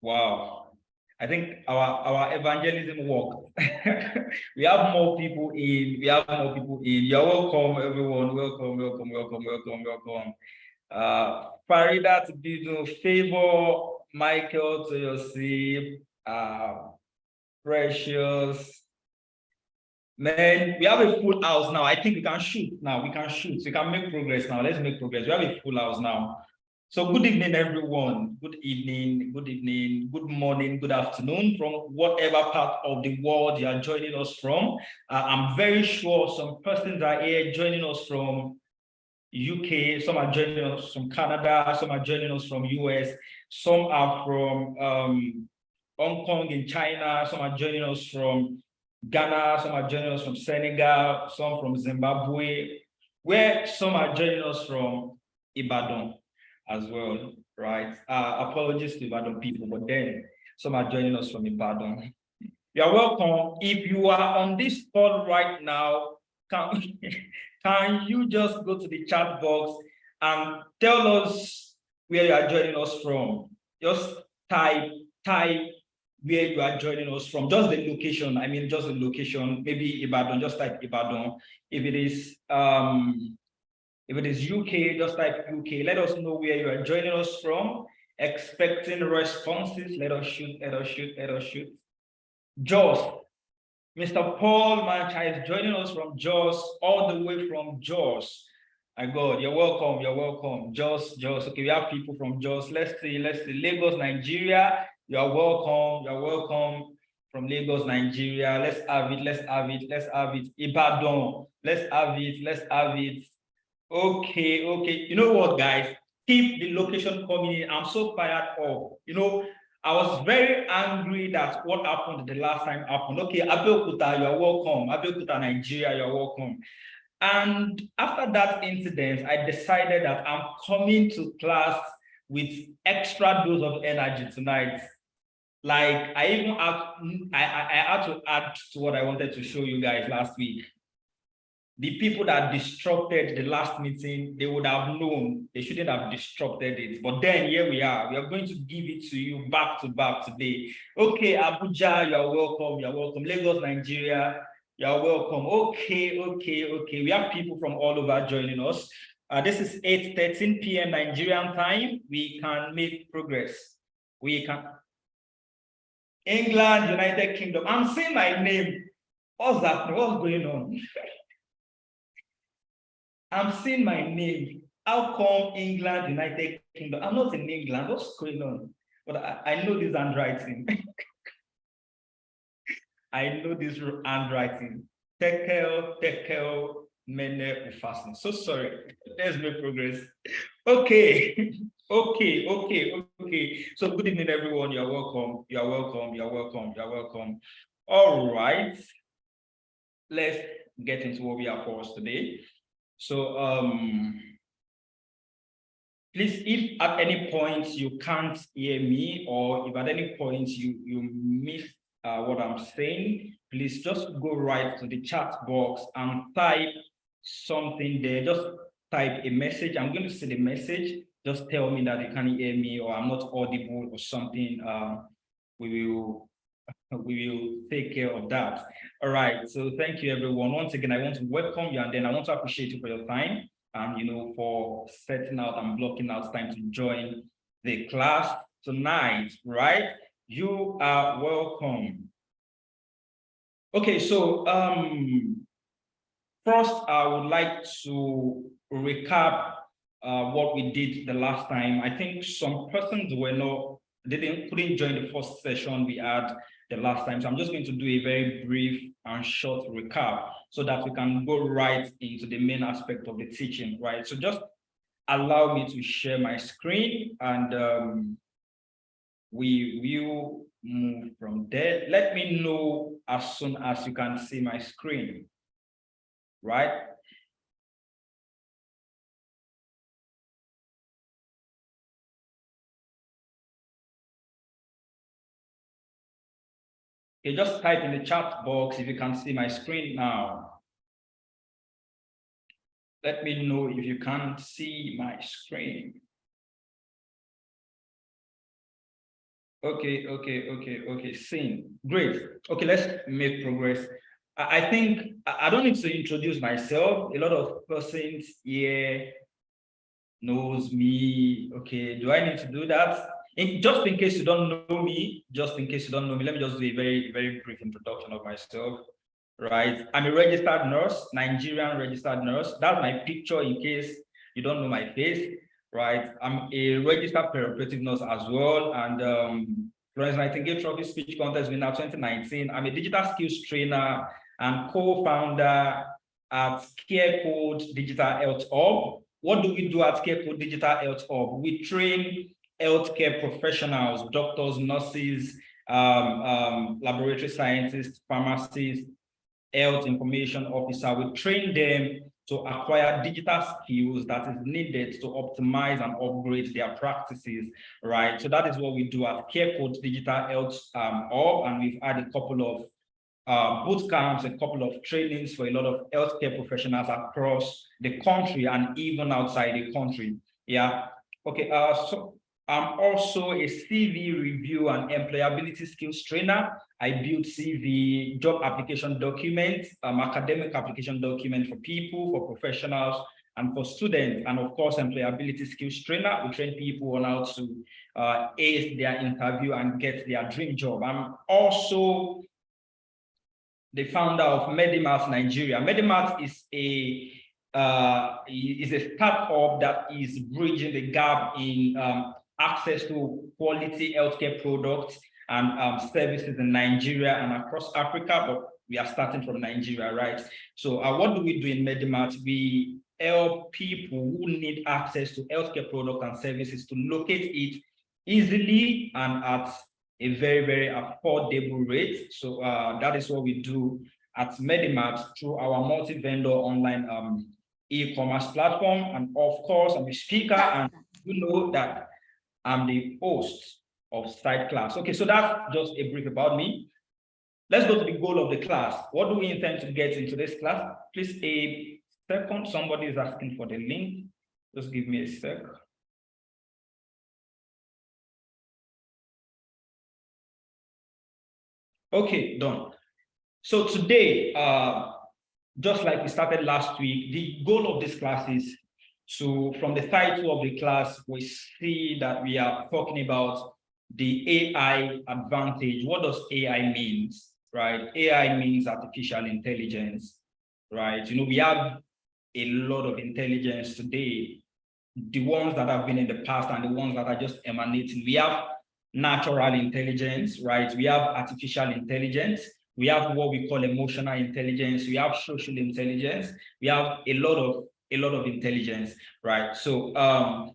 Wow. I think our evangelism worked. We have more people in. We have more people in. You're welcome, everyone. Welcome, welcome, welcome, welcome, welcome. Farida to do Favor, Michael to your Precious. Man, we have a full house now. I think we can shoot now. We can shoot. We can make progress now. Let's make progress. We have a full house now. So good evening, everyone. Good evening, good morning, good afternoon from whatever part of the world you are joining us from. I'm very sure some persons are here joining us from UK, some are joining us from Canada, some are joining us from US, some are from Hong Kong in China, some are joining us from Ghana, some are joining us from Senegal, some from Zimbabwe, where some are joining us from Ibadan as well, right? Apologies to Ibadan people, but then some are joining us from Ibadan. You're welcome. If you are on this call right now, can you just go to the chat box and tell us where you are joining us from? Just type where you are joining us from, just the location. I mean, just the location, maybe Ibadan, just type Ibadan. If it is UK, just type UK. Let us know where you are joining us from. Expecting responses. Let us shoot, let us shoot, let us shoot. Jos. Mr. Paul Mancha is joining us from Jos, all the way from Jos. My God, you're welcome, you're welcome. Jos. Okay, we have people from Jos. Let's see, Lagos, Nigeria. You're welcome from Lagos, Nigeria. Let's have it. Ibadan, let's have it. Okay. You know what, guys? Keep the location coming in. I'm so fired up. I was very angry that what happened the last time happened. Okay, Abeokuta, you're welcome. Abeokuta, Nigeria, you're welcome. And after that incident, I decided that I'm coming to class with extra dose of energy tonight. Like I even I had to add to what I wanted to show you guys last week. The people that disrupted the last meeting, they would have known they shouldn't have disrupted it. But then here we are. We are going to give it to you back to back today. Okay, Abuja, you're welcome. You're welcome. Lagos, Nigeria, you're welcome. Okay. We have people from all over joining us. This is 8:13 p.m. Nigerian time. We can make progress. We can. England, United Kingdom. I'm saying my name. What's that? What's going on? I'm seeing my name. How come England, United Kingdom? I'm not in England. What's going on? But I know this handwriting. I know this handwriting. Tekel, Mene, Ufasin. So sorry. There's no progress. Okay. Okay. So good evening, everyone. You're welcome. All right. Let's get into what we have for us today. So please, if at any point you can't hear me, or if at any point you miss what I'm saying, please just go right to the chat box and type something there. Just type a message. I'm going to see the message. Just tell me that you can't hear me, or I'm not audible, or something. We will take care of that. All right. So thank you, everyone. Once again, I want to welcome you, and then I want to appreciate you for your time, and for setting out and blocking out time to join the class tonight. Right? You are welcome. Okay. So first, I would like to recap what we did the last time. I think some persons couldn't join the first session we had the last time. So I'm just going to do a very brief and short recap so that we can go right into the main aspect of the teaching, right? So just allow me to share my screen, and we will move from there. Let me know as soon as you can see my screen, right? Okay, just type in the chat box if you can see my screen now. Let me know if you can't see my screen. Okay. Same. Great. Okay, let's make progress. I think I don't need to introduce myself. A lot of persons here knows me. Okay, do I need to do that? Just in case you don't know me, let me just do a very, very brief introduction of myself. Right. I'm a registered nurse, Nigerian registered nurse. That's my picture in case you don't know my face. Right. I'm a registered therapeutic nurse as well. And Florence Nightingale Trophy Speech Contest winner 2019. I'm a digital skills trainer and co-founder at Care Code Digital Health Hub. What do we do at Care Code Digital Health Hub? We train healthcare professionals, doctors, nurses, laboratory scientists, pharmacists, health information officer. We train them to acquire digital skills that is needed to optimize and upgrade their practices, right? So that is what we do at Care Code Digital Health Hub, and we've had a couple of boot camps, a couple of trainings for a lot of healthcare professionals across the country and even outside the country. Yeah. Okay. So I'm also a CV review and employability skills trainer. I build CV, job application documents, academic application document for people, for professionals, and for students. And of course, employability skills trainer. We train people on how to ace their interview and get their dream job. I'm also the founder of Medimart Nigeria. Medimart is a startup that is bridging the gap in access to quality healthcare products and services in Nigeria and across Africa, but we are starting from Nigeria, right? So what do we do in Medimart? We help people who need access to healthcare products and services to locate it easily and at a very, very affordable rate. So that is what we do at Medimart through our multi-vendor online e-commerce platform. And of course, I'm a speaker, and you know that I'm the host of Side Class. Okay, so that's just a brief about me. Let's go to the goal of the class. What do we intend to get into this class? Please, a second. Somebody is asking for the link. Just give me a sec. Okay, done. So today, just like we started last week, the goal of this class is to, from the title of the class, we see that we are talking about the AI advantage. What does AI means, right? AI means artificial intelligence, right? You know, we have a lot of intelligence today, the ones that have been in the past and the ones that are just emanating. We have natural intelligence, right? We have artificial intelligence. We have what we call emotional intelligence. We have social intelligence. We have a lot of intelligence, right? So,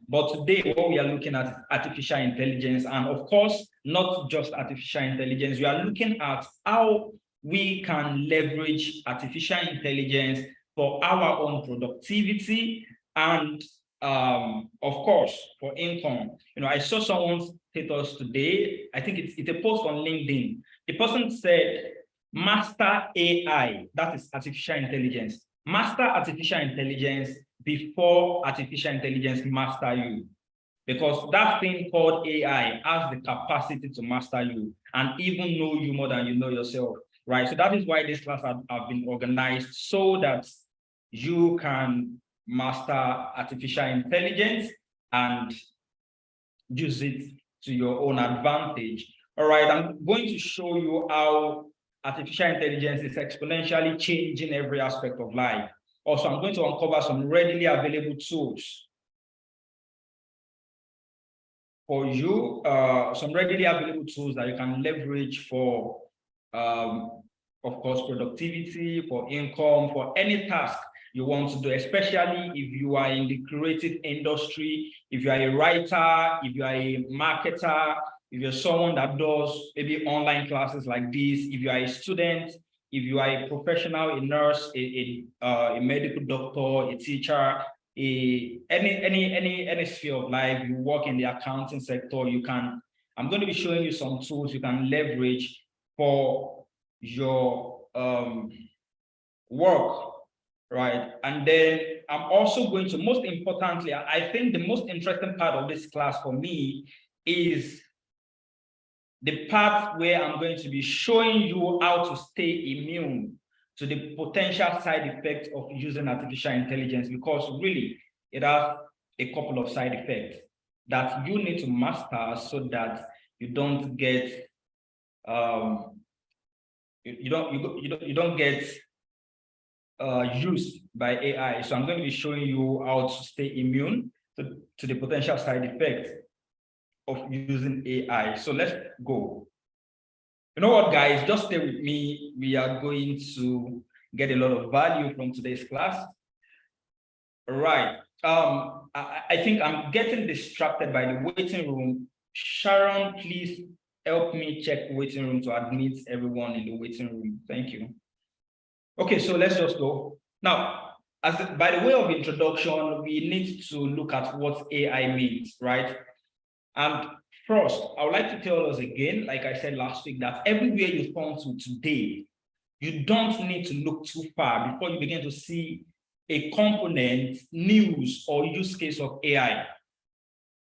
but today what we are looking at is artificial intelligence, and of course, not just artificial intelligence. We are looking at how we can leverage artificial intelligence for our own productivity and of course, for income. You know, I saw someone's status today. I think it's a post on LinkedIn. The person said, master AI, that is artificial intelligence. Master artificial intelligence before artificial intelligence master you. Because that thing called AI has the capacity to master you and even know you more than you know yourself, right? So that is why this class have been organized, so that you can master artificial intelligence and use it to your own advantage. All right, I'm going to show you how artificial intelligence is exponentially changing every aspect of life. Also, I'm going to uncover some readily available tools for you, some readily available tools that you can leverage for, of course, productivity, for income, for any task you want to do, especially if you are in the creative industry, if you are a writer, if you are a marketer, if you're someone that does maybe online classes like this, if you are a student, if you are a professional, a nurse, a medical doctor, a teacher, any sphere of life, you work in the accounting sector, you can, I'm going to be showing you some tools you can leverage for your work, right? And then I'm also going to, most importantly, I think the most interesting part of this class for me is the part where I'm going to be showing you how to stay immune to the potential side effects of using artificial intelligence, because really it has a couple of side effects that you need to master so that you don't get you don't get used by AI. So I'm going to be showing you how to stay immune to the potential side effects of using AI. So let's go. You know what, guys? Just stay with me. We are going to get a lot of value from today's class. All right. I think I'm getting distracted by the waiting room. Sharon, please help me check waiting room to admit everyone in the waiting room. Thank you. Okay, so let's just go. Now, by the way of introduction, we need to look at what AI means, right? And first, I would like to tell us again, like I said last week, that everywhere you turn to today, you don't need to look too far before you begin to see a component, news, or use case of AI.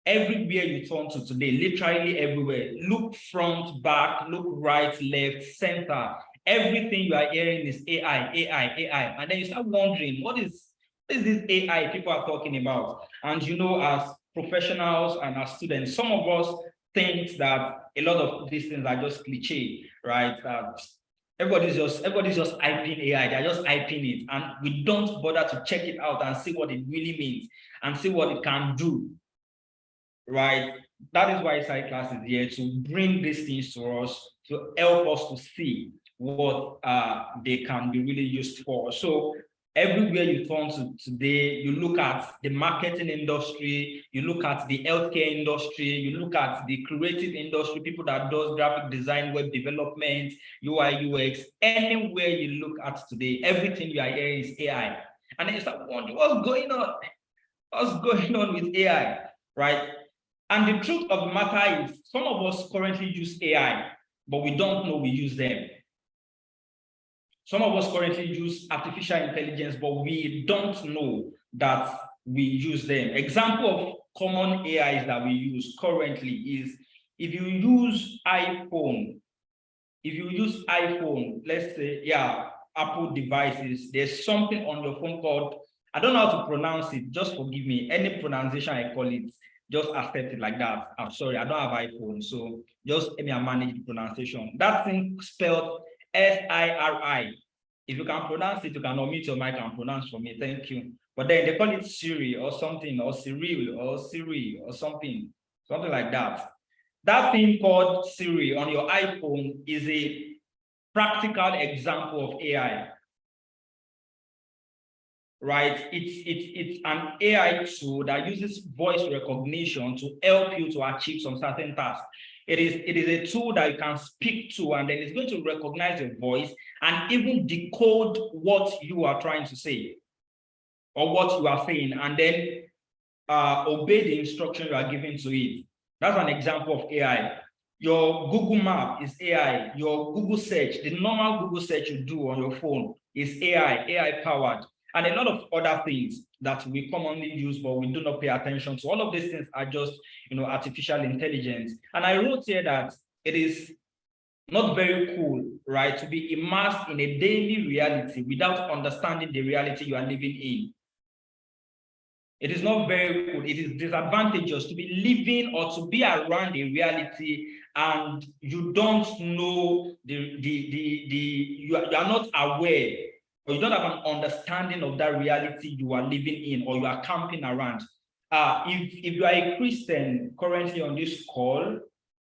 Everywhere you turn to today, literally everywhere, look front, back, look right, left, center. Everything you are hearing is AI, AI, AI. And then you start wondering, what is this AI people are talking about? And you know, as professionals and as students, some of us think that a lot of these things are just cliche, right? Everybody's just hyping AI, they're just hyping it, and we don't bother to check it out and see what it really means and see what it can do. Right? That is why side class is here, to bring these things to us, to help us to see what they can be really used for. So everywhere you turn to today, you look at the marketing industry, you look at the healthcare industry, you look at the creative industry, people that does graphic design, web development, UI, UX, anywhere you look at today, everything you are hearing is AI. And then you start wondering, what's going on? What's going on with AI, right? And the truth of the matter is, some of us currently use AI, but we don't know we use them. Some of us currently use artificial intelligence, but we don't know that we use them. Example of common AIs that we use currently is, if you use iPhone, let's say, yeah, Apple devices, there's something on your phone called, I don't know how to pronounce it, just forgive me, any pronunciation I call it, just accept it like that. I'm sorry, I don't have iPhone, so just let me manage the pronunciation. That thing spelled SIRI. If you can pronounce it, you can unmute your mic and pronounce for me. Thank you. But then they call it Siri or something, or Siri or something like that. That thing called Siri on your iPhone is a practical example of AI. Right? It's an AI tool that uses voice recognition to help you to achieve some certain tasks. It is a tool that you can speak to, and then it's going to recognize your voice and even decode what you are trying to say or what you are saying, and then obey the instruction you are giving to it. That's an example of AI. Your Google Map is AI. Your Google search, the normal Google search you do on your phone, is AI powered. And a lot of other things that we commonly use, but we do not pay attention to. All of these things are just, artificial intelligence. And I wrote here that it is not very cool, right, to be immersed in a daily reality without understanding the reality you are living in. It is not very good. It is disadvantageous to be living or to be around a reality and you don't know you are not aware, or you don't have an understanding of that reality you are living in or you are camping around. If you are a Christian currently on this call,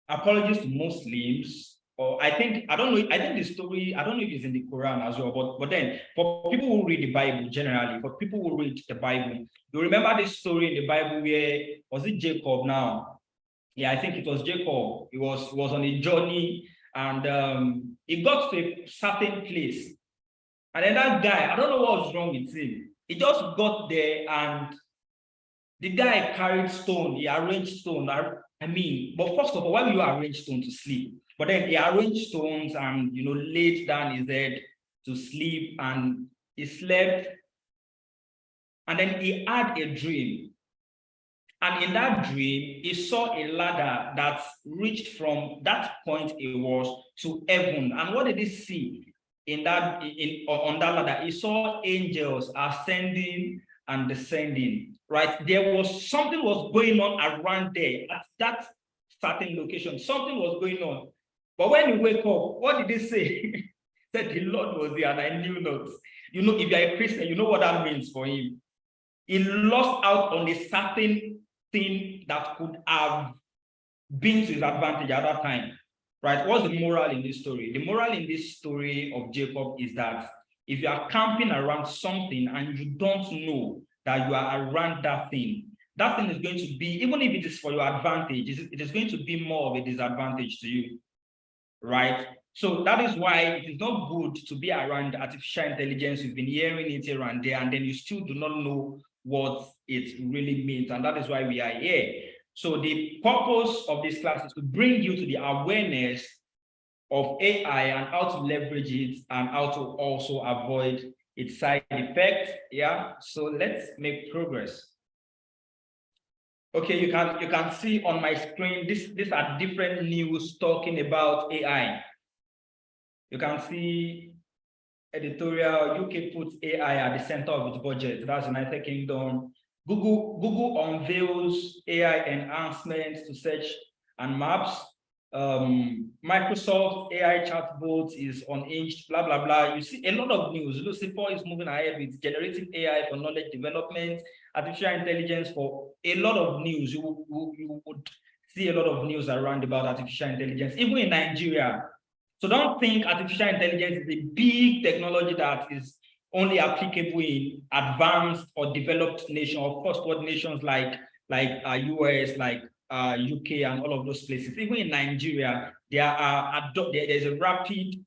apologies to Muslims, or I think the story, I don't know if it's in the Quran as well, but then for people who read the Bible generally, for people who read the Bible, you remember this story in the Bible where, was it Jacob now? Yeah, I think it was Jacob. He was on a journey, and he got to a certain place. And then that guy, I don't know what was wrong with him. He just got there, and the guy carried stone. He arranged stone. But first of all, why will you arrange stone to sleep? But then he arranged stones and, laid down his head to sleep, and he slept. And then he had a dream. And in that dream, he saw a ladder that reached from that point it was to heaven. And what did he see on that ladder? He saw angels ascending and descending, right? There was something was going on around there at that certain location. Something was going on. But when he wake up, what did he say? Said the Lord was there and I knew not. You know, if you're a Christian, you know what that means for him. He lost out on a certain thing that could have been to his advantage at that time, right? What's the moral in this story? The moral in this story of Jacob is that if you are camping around something and you don't know that you are around that thing is going to be, even if it is for your advantage, it is going to be more of a disadvantage to you, right? So that is why it is not good to be around artificial intelligence. You've been hearing it here and there, and then you still do not know what it really means. And that is why we are here. So the purpose of this class is to bring you to the awareness of AI and how to leverage it and how to also avoid its side effects. Yeah, so let's make progress. Okay, you can see on my screen, these are different news talking about AI. You can see editorial, UK puts AI at the center of its budget. That's United Kingdom. Google unveils AI enhancements to search and maps. Microsoft AI chatbot is unhinged, blah, blah, blah. You see a lot of news. Lucifer is moving ahead with generative AI for knowledge development, artificial intelligence for a lot of news. You would see a lot of news around about artificial intelligence, even in Nigeria. So don't think artificial intelligence is a big technology that is only applicable in advanced or developed nations, or first world nations like US, like UK, and all of those places. Even in Nigeria, there's a rapid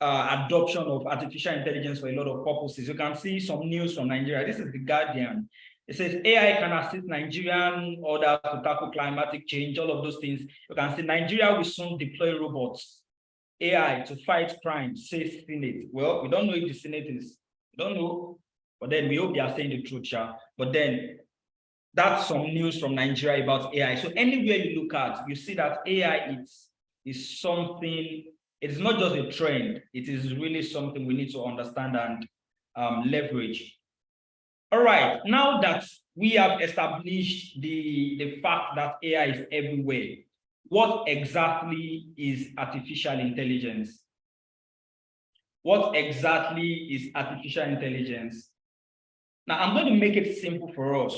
adoption of artificial intelligence for a lot of purposes. You can see some news from Nigeria. This is The Guardian. It says AI can assist Nigerian orders to tackle climatic change, all of those things. You can see Nigeria will soon deploy robots, AI, to fight crime, says Senate. Well, we don't know if the Senate is, we don't know, but then we hope they are saying the truth, yeah. But then that's some news from Nigeria about AI. So anywhere you look at, you see that AI is something, it's not just a trend, it is really something we need to understand and leverage. All right, now that we have established the fact that AI is everywhere, what exactly is artificial intelligence? What exactly is artificial intelligence? Now, I'm going to make it simple for us.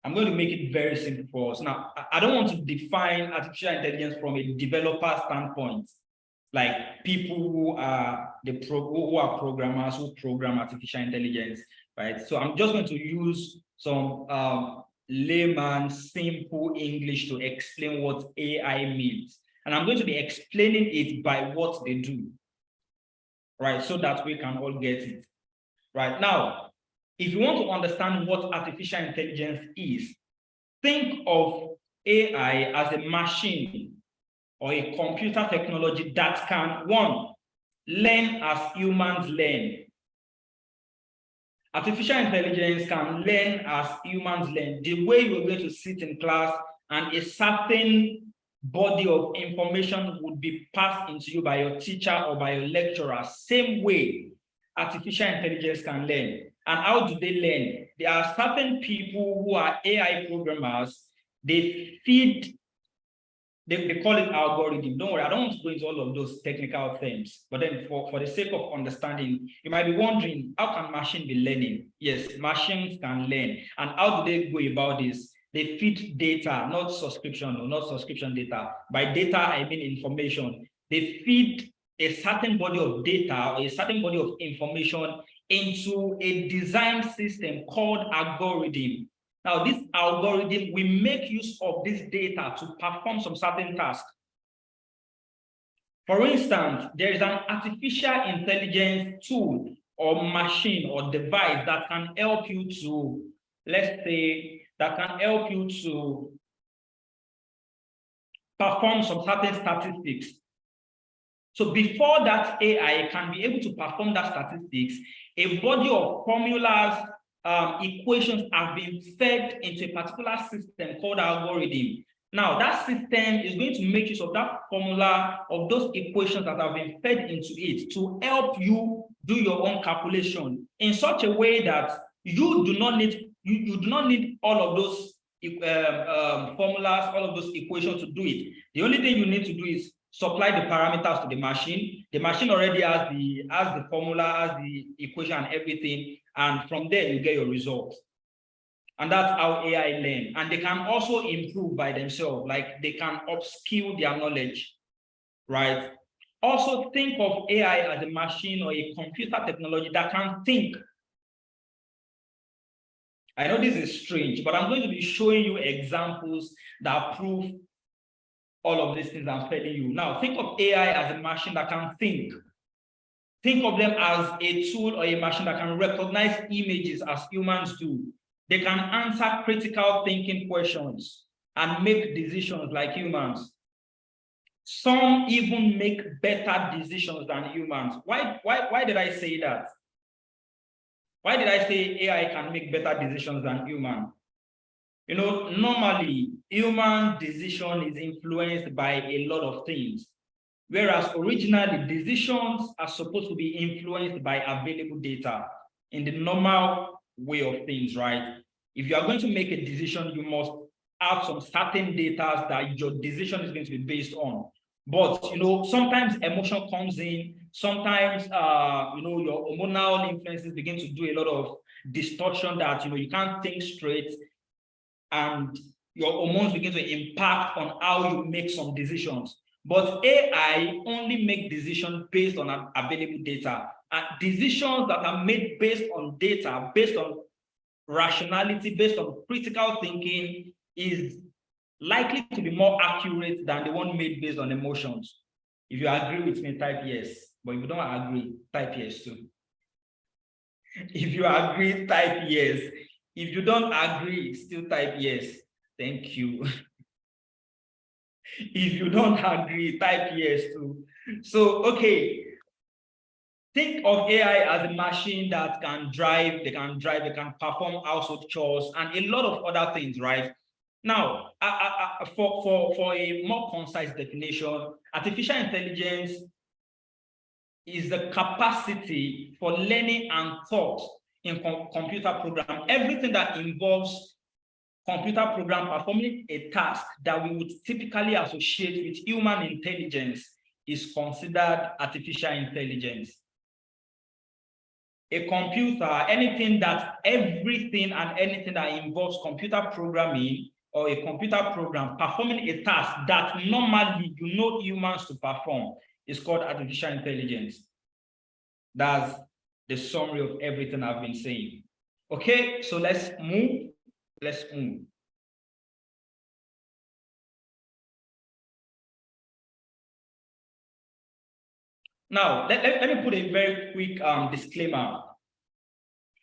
I'm going to make it very simple for us. Now, I don't want to define artificial intelligence from a developer standpoint, like people who are who are programmers who program artificial intelligence, right? So I'm just going to use some layman, simple English to explain what AI means. And I'm going to be explaining it by what they do, right? So that we can all get it, right? Now, if you want to understand what artificial intelligence is, think of AI as a machine or a computer technology that can, one, learn as humans learn. Artificial intelligence can learn as humans learn. The way you're going to sit in class and a certain body of information would be passed into you by your teacher or by your lecturer, same way artificial intelligence can learn. And how do they learn? There are certain people who are AI programmers. They feed, they call it algorithm. Don't worry, I don't want to go into all of those technical terms. But then for the sake of understanding, you might be wondering, how can machine be learning? Yes, machines can learn. And how do they go about this? They feed data, not subscription or not subscription data. By data, I mean information. They feed a certain body of data or a certain body of information into a design system called algorithm. Now, this algorithm will make use of this data to perform some certain tasks. For instance, there is an artificial intelligence tool or machine or device that can help you to, let's say, that can help you to perform some certain statistics. So before that AI can be able to perform that statistics, a body of formulas equations have been fed into a particular system called algorithm. Now, that system is going to make use of that formula of those equations that have been fed into it to help you do your own calculation in such a way that you do not need all of those formulas, all of those equations to do it. The only thing you need to do is supply the parameters to the machine. The machine already has the formula, has the equation and everything, and from there you get your results. And that's how AI learn. And they can also improve by themselves, like they can upskill their knowledge, right? Also think of AI as a machine or a computer technology that can think. I know this is strange, but I'm going to be showing you examples that prove all of these things I'm telling you. Now, think of AI as a machine that can think. Think of them as a tool or a machine that can recognize images as humans do. They can answer critical thinking questions and make decisions like humans. Some even make better decisions than humans. Why did I say that? Why did I say AI can make better decisions than human? You know, normally human decision is influenced by a lot of things, whereas originally decisions are supposed to be influenced by available data in the normal way of things, right? If you are going to make a decision, you must have some certain data that your decision is going to be based on. But you know, sometimes emotion comes in, sometimes you know, your hormonal influences begin to do a lot of distortion that you can't think straight, and your hormones begin to impact on how you make some decisions. But AI only make decisions based on available data. And decisions that are made based on data, based on rationality, based on critical thinking, is likely to be more accurate than the one made based on emotions. If you agree with me, type yes. But if you don't agree, type yes too. If you agree, type yes. If you don't agree, still type yes. Thank you. If you don't agree, type yes too. So, okay. Think of AI as a machine that can drive, they can perform household chores and a lot of other things, right? Now, for a more concise definition, artificial intelligence is the capacity for learning and thought in computer program. Everything that involves computer program performing a task that we would typically associate with human intelligence is considered artificial intelligence. A computer, everything and anything that involves computer programming or a computer program performing a task that normally humans to perform is called artificial intelligence. That's the summary of everything I've been saying. Okay, so let's move. Now, let me put a very quick disclaimer.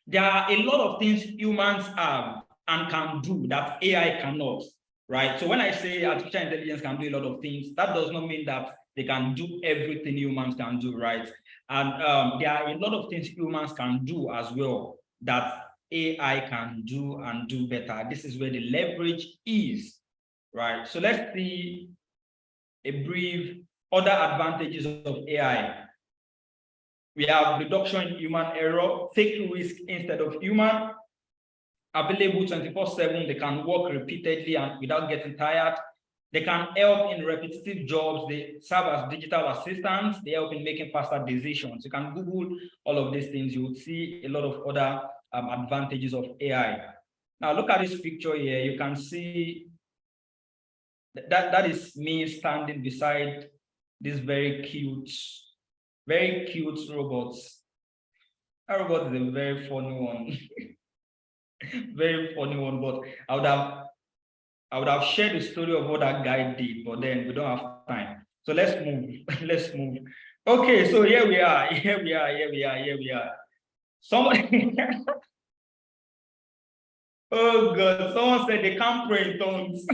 There are a lot of things humans have and can do that AI cannot, right? So when I say artificial intelligence can do a lot of things, that does not mean that they can do everything humans can do, right? And there are a lot of things humans can do as well that AI can do and do better. This is where the leverage is, right? So let's see a brief other advantages of AI. We have reduction in human error, take risk instead of human, available 24/7. They can work repeatedly and without getting tired. They can help in repetitive jobs. They serve as digital assistants. They help in making faster decisions. You can Google all of these things. You will see a lot of other advantages of AI. Now look at this picture here. You can see that is me standing beside this very cute robots. That robot is a very funny one. Very funny one, but I would have shared the story of what that guy did, but then we don't have time. So let's move. Let's move. Okay, so here we are. Somebody oh god, someone said they can't pray in tongues.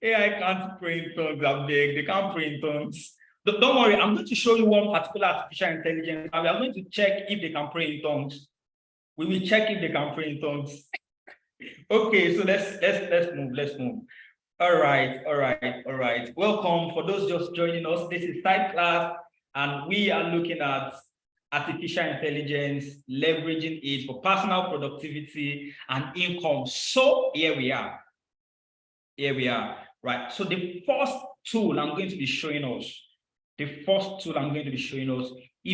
AI can't pray in tongues. I'm big. They can't pray in tongues. Don't worry, I'm going to show you one particular artificial intelligence, and we are going to check if they can pray in tongues. We will check if they can pray in tongues. Okay, so let's move. All right. Welcome for those just joining us. This is side class, and we are looking at artificial intelligence, leveraging it for personal productivity and income. So here we are. Right. So the first tool I'm going to be showing us, if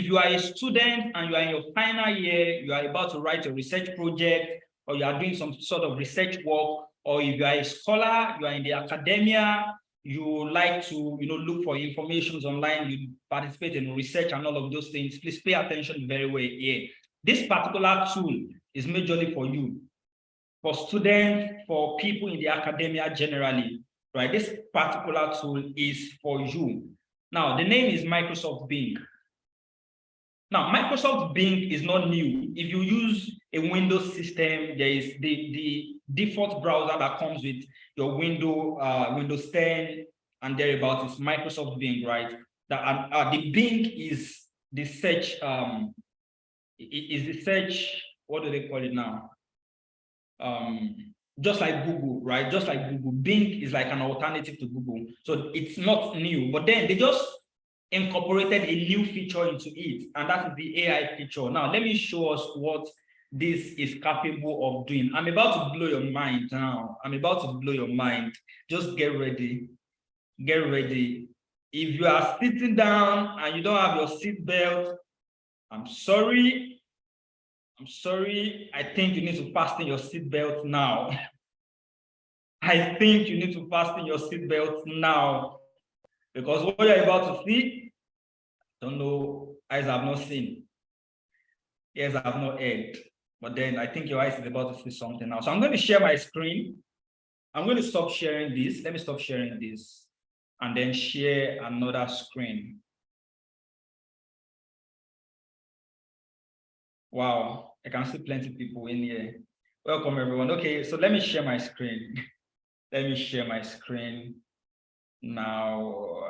you are a student and you are in your final year, you are about to write a research project, or you are doing some sort of research work, or if you are a scholar, you are in the academia, you like to look for information online, you participate in research and all of those things, please pay attention very well here. This particular tool is majorly for you, for students, for people in the academia generally, right? This particular tool is for you. Now, the name is Microsoft Bing. Now, Microsoft Bing is not new. If you use a Windows system, there is the default browser that comes with your Windows 10 and thereabouts is Microsoft Bing, right? The Bing is the search, what do they call it now? Just like Google, right? Just like Google, Bing is like an alternative to Google. So it's not new, but then they just incorporated a new feature into it, and that is the AI feature. Now, let me show us what this is capable of doing. I'm about to blow your mind now. Just get ready. If you are sitting down and you don't have your seatbelt, I'm sorry. I think you need to fasten your seatbelt now. Because what you're about to see, don't know, eyes have not seen, ears have not heard. But then I think your eyes is about to see something now. So I'm going to share my screen. I'm going to stop sharing this. Let me stop sharing this and then share another screen. Wow, I can see plenty of people in here. Welcome, everyone. Okay, so let me share my screen. Now.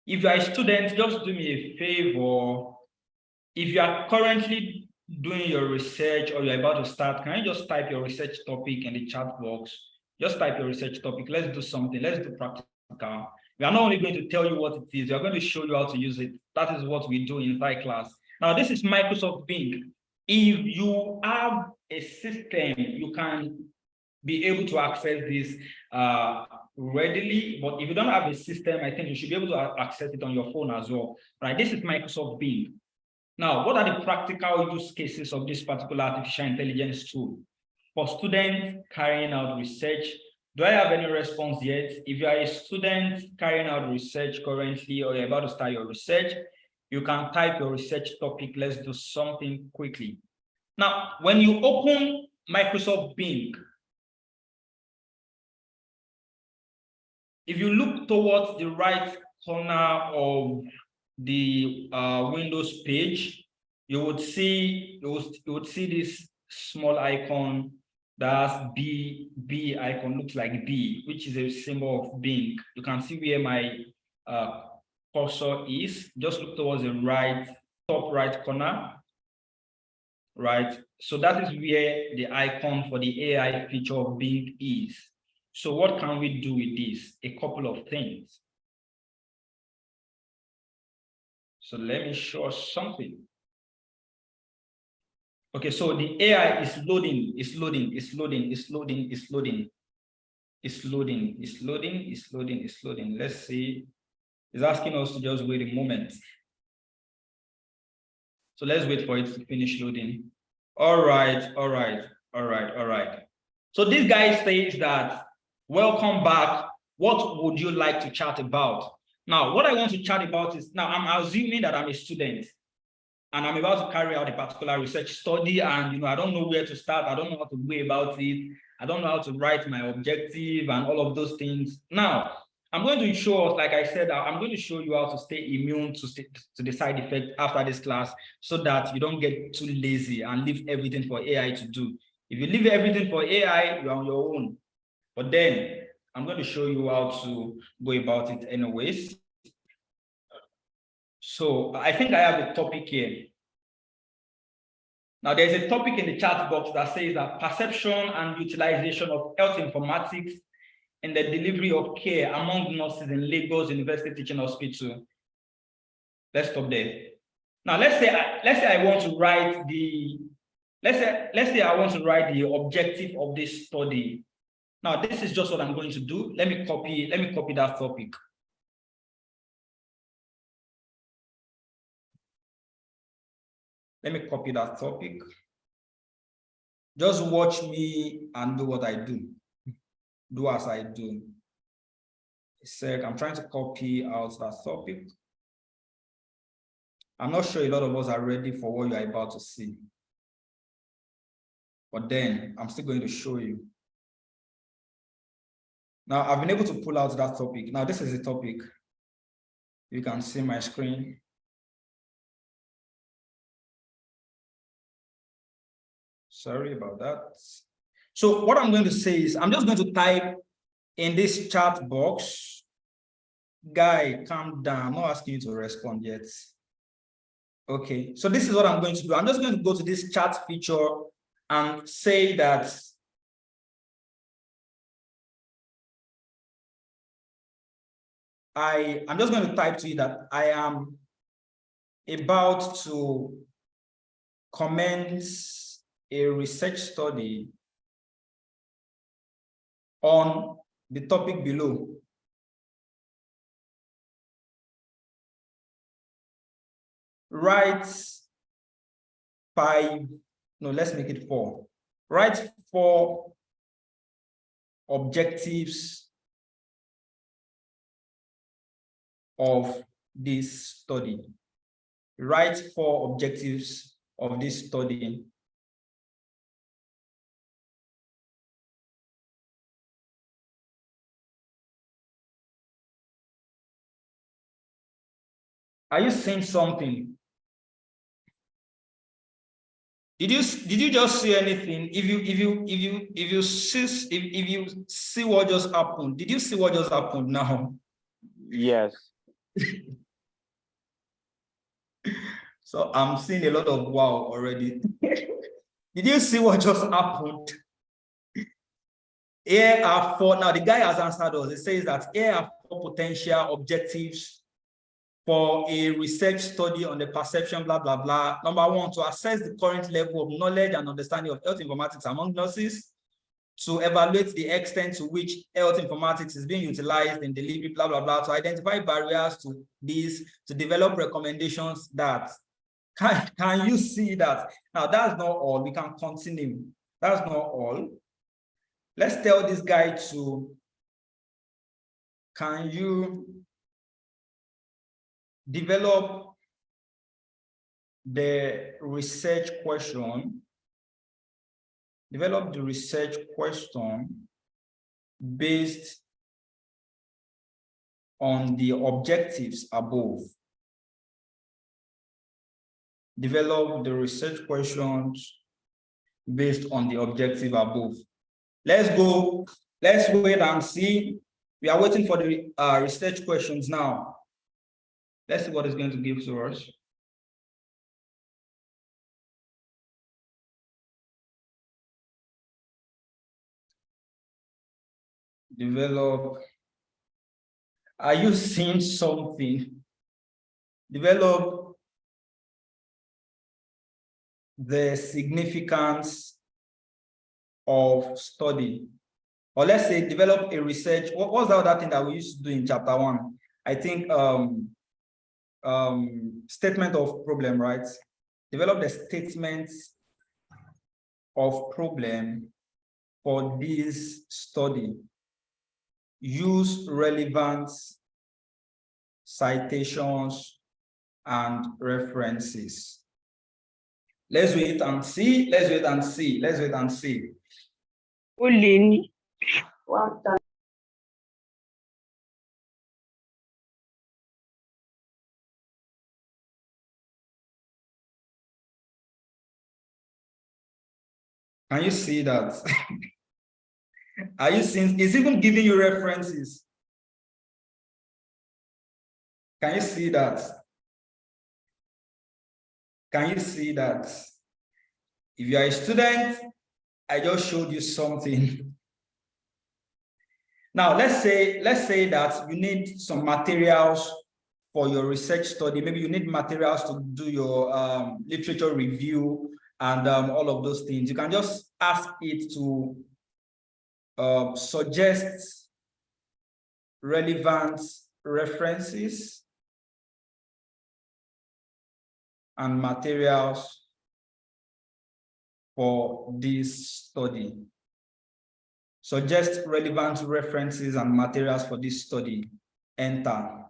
If you are a student, just do me a favor. If you are currently doing your research or you're about to start, can you just type your research topic in the chat box? Just type your research topic. Let's do something. Let's do practical. We are not only going to tell you what it is, we are going to show you how to use it. That is what we do in Phi class. Now, this is Microsoft Bing. If you have a system, you can be able to access this readily, but if you don't have a system, I think you should be able to access it on your phone as well, right? This is Microsoft Bing. Now, what are the practical use cases of this particular artificial intelligence tool? For students carrying out research, do I have any response yet? If you are a student carrying out research currently, or you're about to start your research, you can type your research topic. Let's do something quickly. Now, when you open Microsoft Bing, if you look towards the right corner of the Windows page, you would see this small icon that's B icon, looks like B, which is a symbol of Bing. You can see where my cursor is. Just look towards the top right corner, right? So that is where the icon for the AI feature of Bing is. So what can we do with this? A couple of things. So let me show us something. Okay, so the AI is loading. Let's see. It's asking us to just wait a moment. So let's wait for it to finish loading. All right. So this guy says that, welcome back. What would you like to chat about? Now, what I want to chat about is, now I'm assuming that I'm a student and I'm about to carry out a particular research study, and I don't know where to start. I don't know how to go about it. I don't know how to write my objective and all of those things. Now, I'm going to show us, like I said, I'm going to show you how to stay immune to the side effect after this class, so that you don't get too lazy and leave everything for AI to do. If you leave everything for AI, you're on your own. But then I'm going to show you how to go about it anyways. So I think I have a topic here. Now, there's a topic in the chat box that says that perception and utilization of health informatics in the delivery of care among nurses in Lagos University Teaching Hospital. Let's stop there. Now, let's say I want to write the objective of this study. Now, this is just what I'm going to do. Let me copy that topic. Let me copy that topic. Just watch me and do what I do. Do as I do. A sec, I'm trying to copy out that topic. I'm not sure a lot of us are ready for what you're about to see. But then I'm still going to show you. Now, I've been able to pull out that topic. Now, this is the topic. You can see my screen. Sorry about that. So what I'm going to say is, I'm just going to type in this chat box. Guy, calm down. I'm not asking you to respond yet. Okay, so this is what I'm going to do. I'm just going to go to this chat feature and say that I'm just going to type to you that I am about to commence a research study on the topic below. Write 5, no, let's make it 4. Write 4 objectives of this study. Write 4 objectives of this study. Are you seeing something? Did you just see anything? If you see what just happened, did you see what just happened now? Yes. So I'm seeing a lot of wow already. Did you see what just happened? Here are 4. Now the guy has answered us. It says that here are 4 potential objectives for a research study on the perception, blah, blah, blah. Number 1, to assess the current level of knowledge and understanding of health informatics among nurses, to evaluate the extent to which health informatics is being utilized in delivery, blah, blah, blah, to identify barriers to this, to develop recommendations that, can you see that? Now, that's not all. We can continue. That's not all. Let's tell this guy to, can you develop the research question, based on the objectives above. Develop the research questions based on the objective above. Let's go. Let's wait and see. We are waiting for the research questions now. Let's see what it's going to give to us. Develop. Are you seeing something? Develop the significance of study. Or let's say develop a research. What was the other thing that we used to do in chapter 1? I think statement of problem, right? Develop the statement of problem for this study. Use relevant citations and references. Let's wait and see. Let's wait and see. Let's wait and see. Can you see that? Are you seeing? It's even giving you references. Can you see that? Can you see that? If you are a student, I just showed you something. Now, let's say that you need some materials for your research study. Maybe you need materials to do your literature review and all of those things. You can just ask it to suggest relevant references and materials for this study. Suggest relevant references and materials for this study. Enter.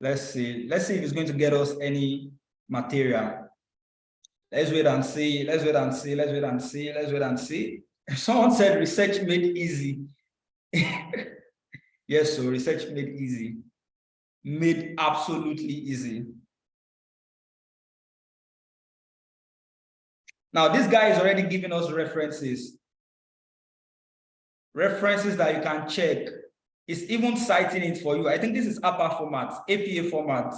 Let's see if it's going to get us any material. Let's wait and see. Let's wait and see. Let's wait and see. Let's wait and see. Someone said research made easy. Yes, so research made easy. Made absolutely easy. Now, this guy is already giving us references. References that you can check. It's even citing it for you. I think this is APA format, APA format.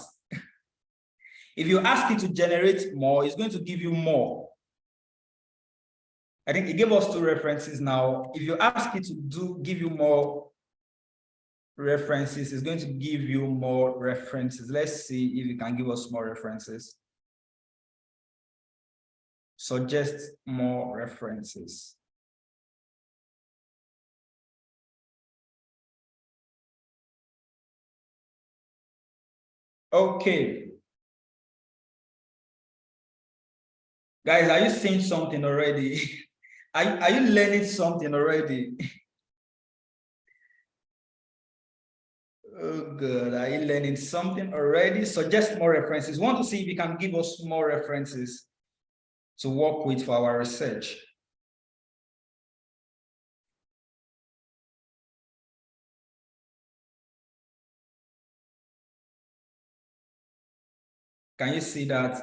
If you ask it to generate more, it's going to give you more. I think it gave us 2 references now. If you ask it to give you more references, it's going to give you more references. Let's see if it can give us more references. Suggest more references. Okay. Guys, are you seeing something already? Are you learning something already? Oh, good. Are you learning something already? Suggest more references. Want to see if you can give us more references to work with for our research. Can you see that?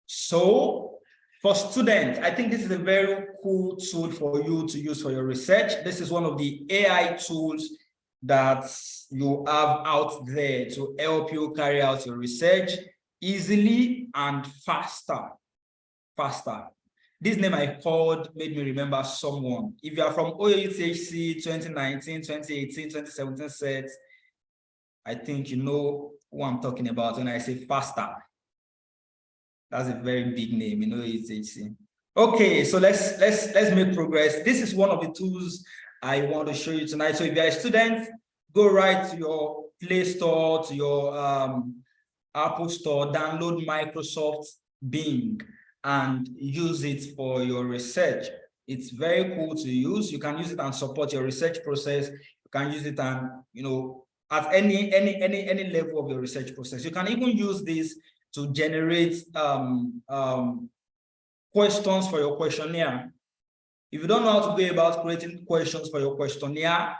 So for students, I think this is a very cool tool for you to use for your research. This is one of the AI tools that you have out there to help you carry out your research easily and faster. This name I called made me remember someone. If you are from OUTHC 2019, 2018, 2017 sets, I think you know who I'm talking about when I say faster. That's a very big name, you know, OUTHC. Okay, so let's make progress. This is one of the tools I want to show you tonight. So if you're a student, go right to your Play Store, to your Apple Store, download Microsoft Bing and use it for your research. It's very cool to use. You can use it and support your research process. You can use it and, you know, at any level of your research process. You can even use this to generate questions for your questionnaire. If you don't know how to go about creating questions for your questionnaire,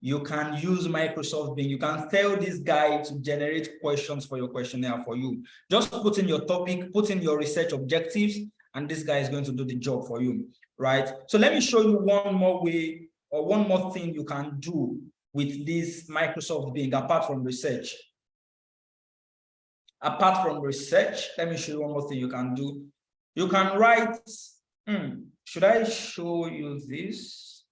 you can use Microsoft Bing. You can tell this guy to generate questions for your questionnaire for you. Just put in your topic, put in your research objectives, and this guy is going to do the job for you, right? So let me show you one more way or one more thing you can do with this Microsoft Bing apart from research. Apart from research, let me show you one more thing you can do. You can write, should I show you this?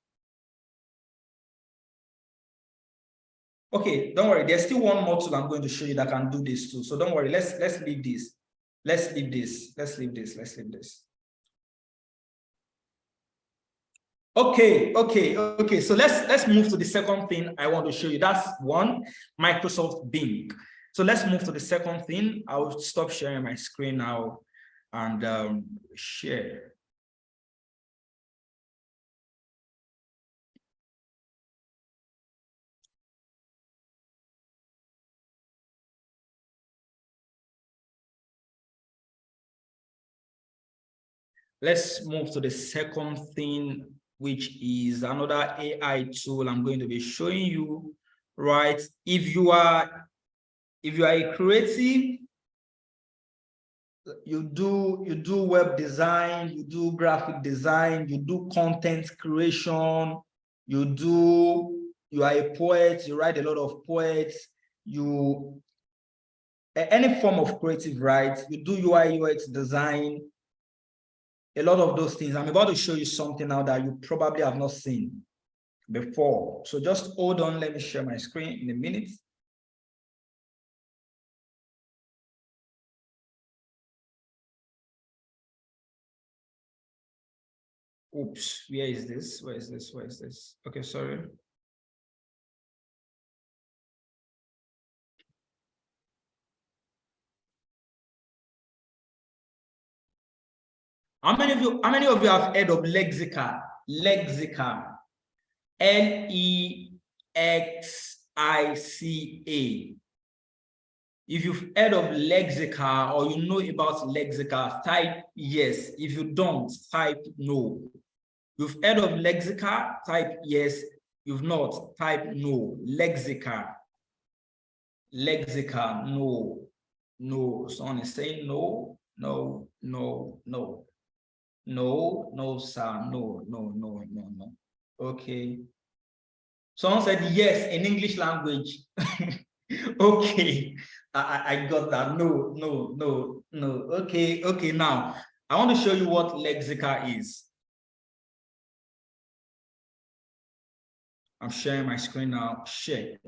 Okay, don't worry. There's still one more tool I'm going to show you that can do this too. So don't worry. Let's leave this. Let's leave this. Okay. So let's move to the second thing I want to show you. That's one, Microsoft Bing. So let's move to the second thing. I'll stop sharing my screen now and share. Let's move to the second thing, which is another AI tool I'm going to be showing you, right? If you are a creative, you do web design, you do graphic design, you do content creation, you are a poet, you write a lot of poets, any form of creative, right? You do UI UX design, a lot of those things. I'm about to show you something now that you probably have not seen before. So just hold on, let me share my screen in a minute. Oops, where is this? Where is this? Where is this? Okay, sorry. How many of you have heard of Lexica? Lexica. Lexica. If you've heard of Lexica or you know about Lexica, type yes. If you don't, type no. You've heard of Lexica, type yes. You've not, type no. Lexica. Lexica, no. No. Someone is saying no, no, no, no. No, no, sir. No, no, no, no, no. Okay. Someone said yes in English language. Okay. I got that. No, no, no, no. Okay, okay. Now, I want to show you what Lexica is. I'm sharing my screen now. Share.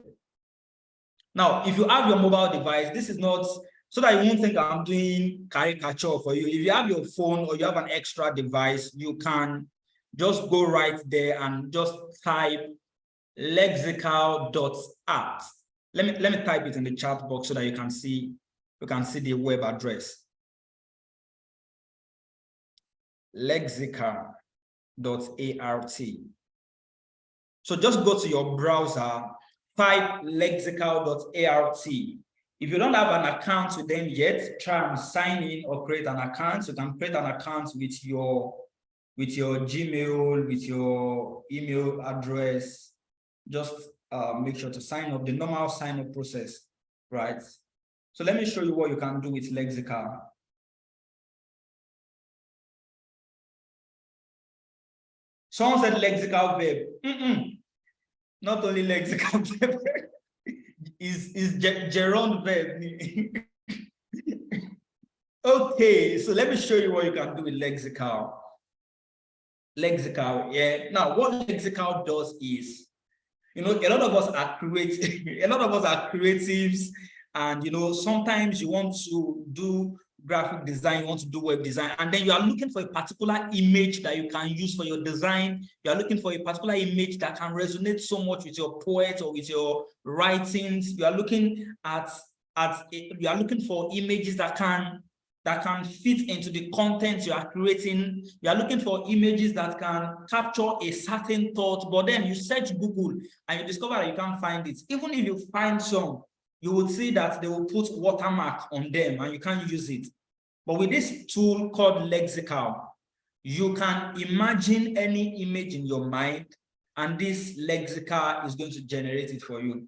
Now, if you have your mobile device, this is not so that you won't think I'm doing caricature for you. If you have your phone or you have an extra device, you can just go right there and just type lexical.app. Let me type it in the chat box so that you can see the web address. Lexical.art. So just go to your browser, type lexical.art. If you don't have an account with them yet, try and sign in or create an account. You can create an account with your Gmail, with your email address. Just make sure to sign up, the normal sign up process, right? So let me show you what you can do with Lexical. Someone said lexical verb. Not only lexical verb, is gerund verb. Okay, so let me show you what you can do with Lexical. Lexical, yeah. Now, what Lexical does is, a lot of us are a lot of us are creatives, and sometimes you want to do graphic design, you want to do web design, and then you are looking for a particular image that you can use for your design. You are looking for a particular image that can resonate so much with your poet or with your writings. You are looking you are looking for images that can fit into the content you are creating. You are looking for images that can capture a certain thought, but then you search Google and you discover that you can't find it. Even if you find some, you will see that they will put watermark on them and you can't use it. But with this tool called Lexical, you can imagine any image in your mind, and this Lexical is going to generate it for you.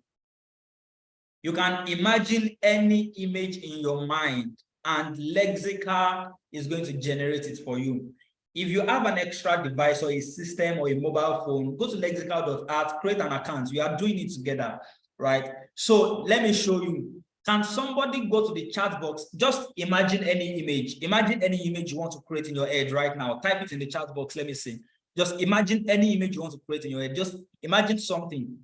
You can imagine any image in your mind, and Lexical is going to generate it for you. If you have an extra device or a system or a mobile phone, go to lexical.art, create an account. We are doing it together, right? So let me show you. Can somebody go to the chat box? Just imagine any image. Imagine any image you want to create in your head right now. Type it in the chat box. Let me see. Just imagine any image you want to create in your head. Just imagine something.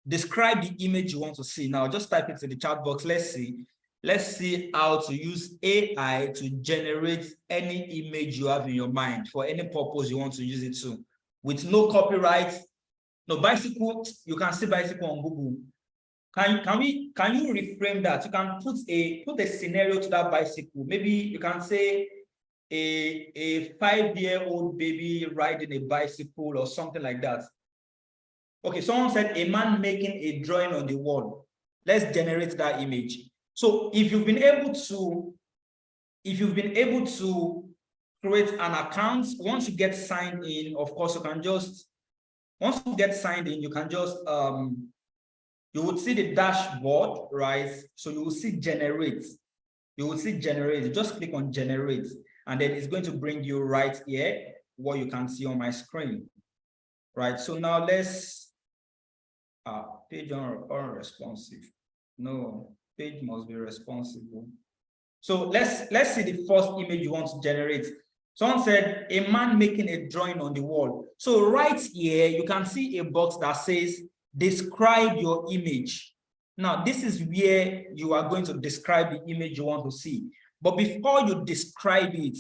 Describe the image you want to see. Now, just type it in the chat box. Let's see. Let's see how to use AI to generate any image you have in your mind for any purpose you want to use it to, with no copyright. No, bicycle, you can see bicycle on Google. Can you reframe that? You can put a scenario to that bicycle. Maybe you can say a 5-year-old baby riding a bicycle or something like that. Okay, someone said a man making a drawing on the wall. Let's generate that image. So if you've been able to create an account, once you get signed in, of course, once you get signed in, you can just you would see the dashboard, right? So you will see generate. You will see generate. Just click on generate, and then it's going to bring you right here what you can see on my screen. Right. So now let's page unresponsive. No, page must be responsible. So let's see the first image you want to generate. Someone said a man making a drawing on the wall. So right here, you can see a box that says describe your image. Now, this is where you are going to describe the image you want to see. But before you describe it,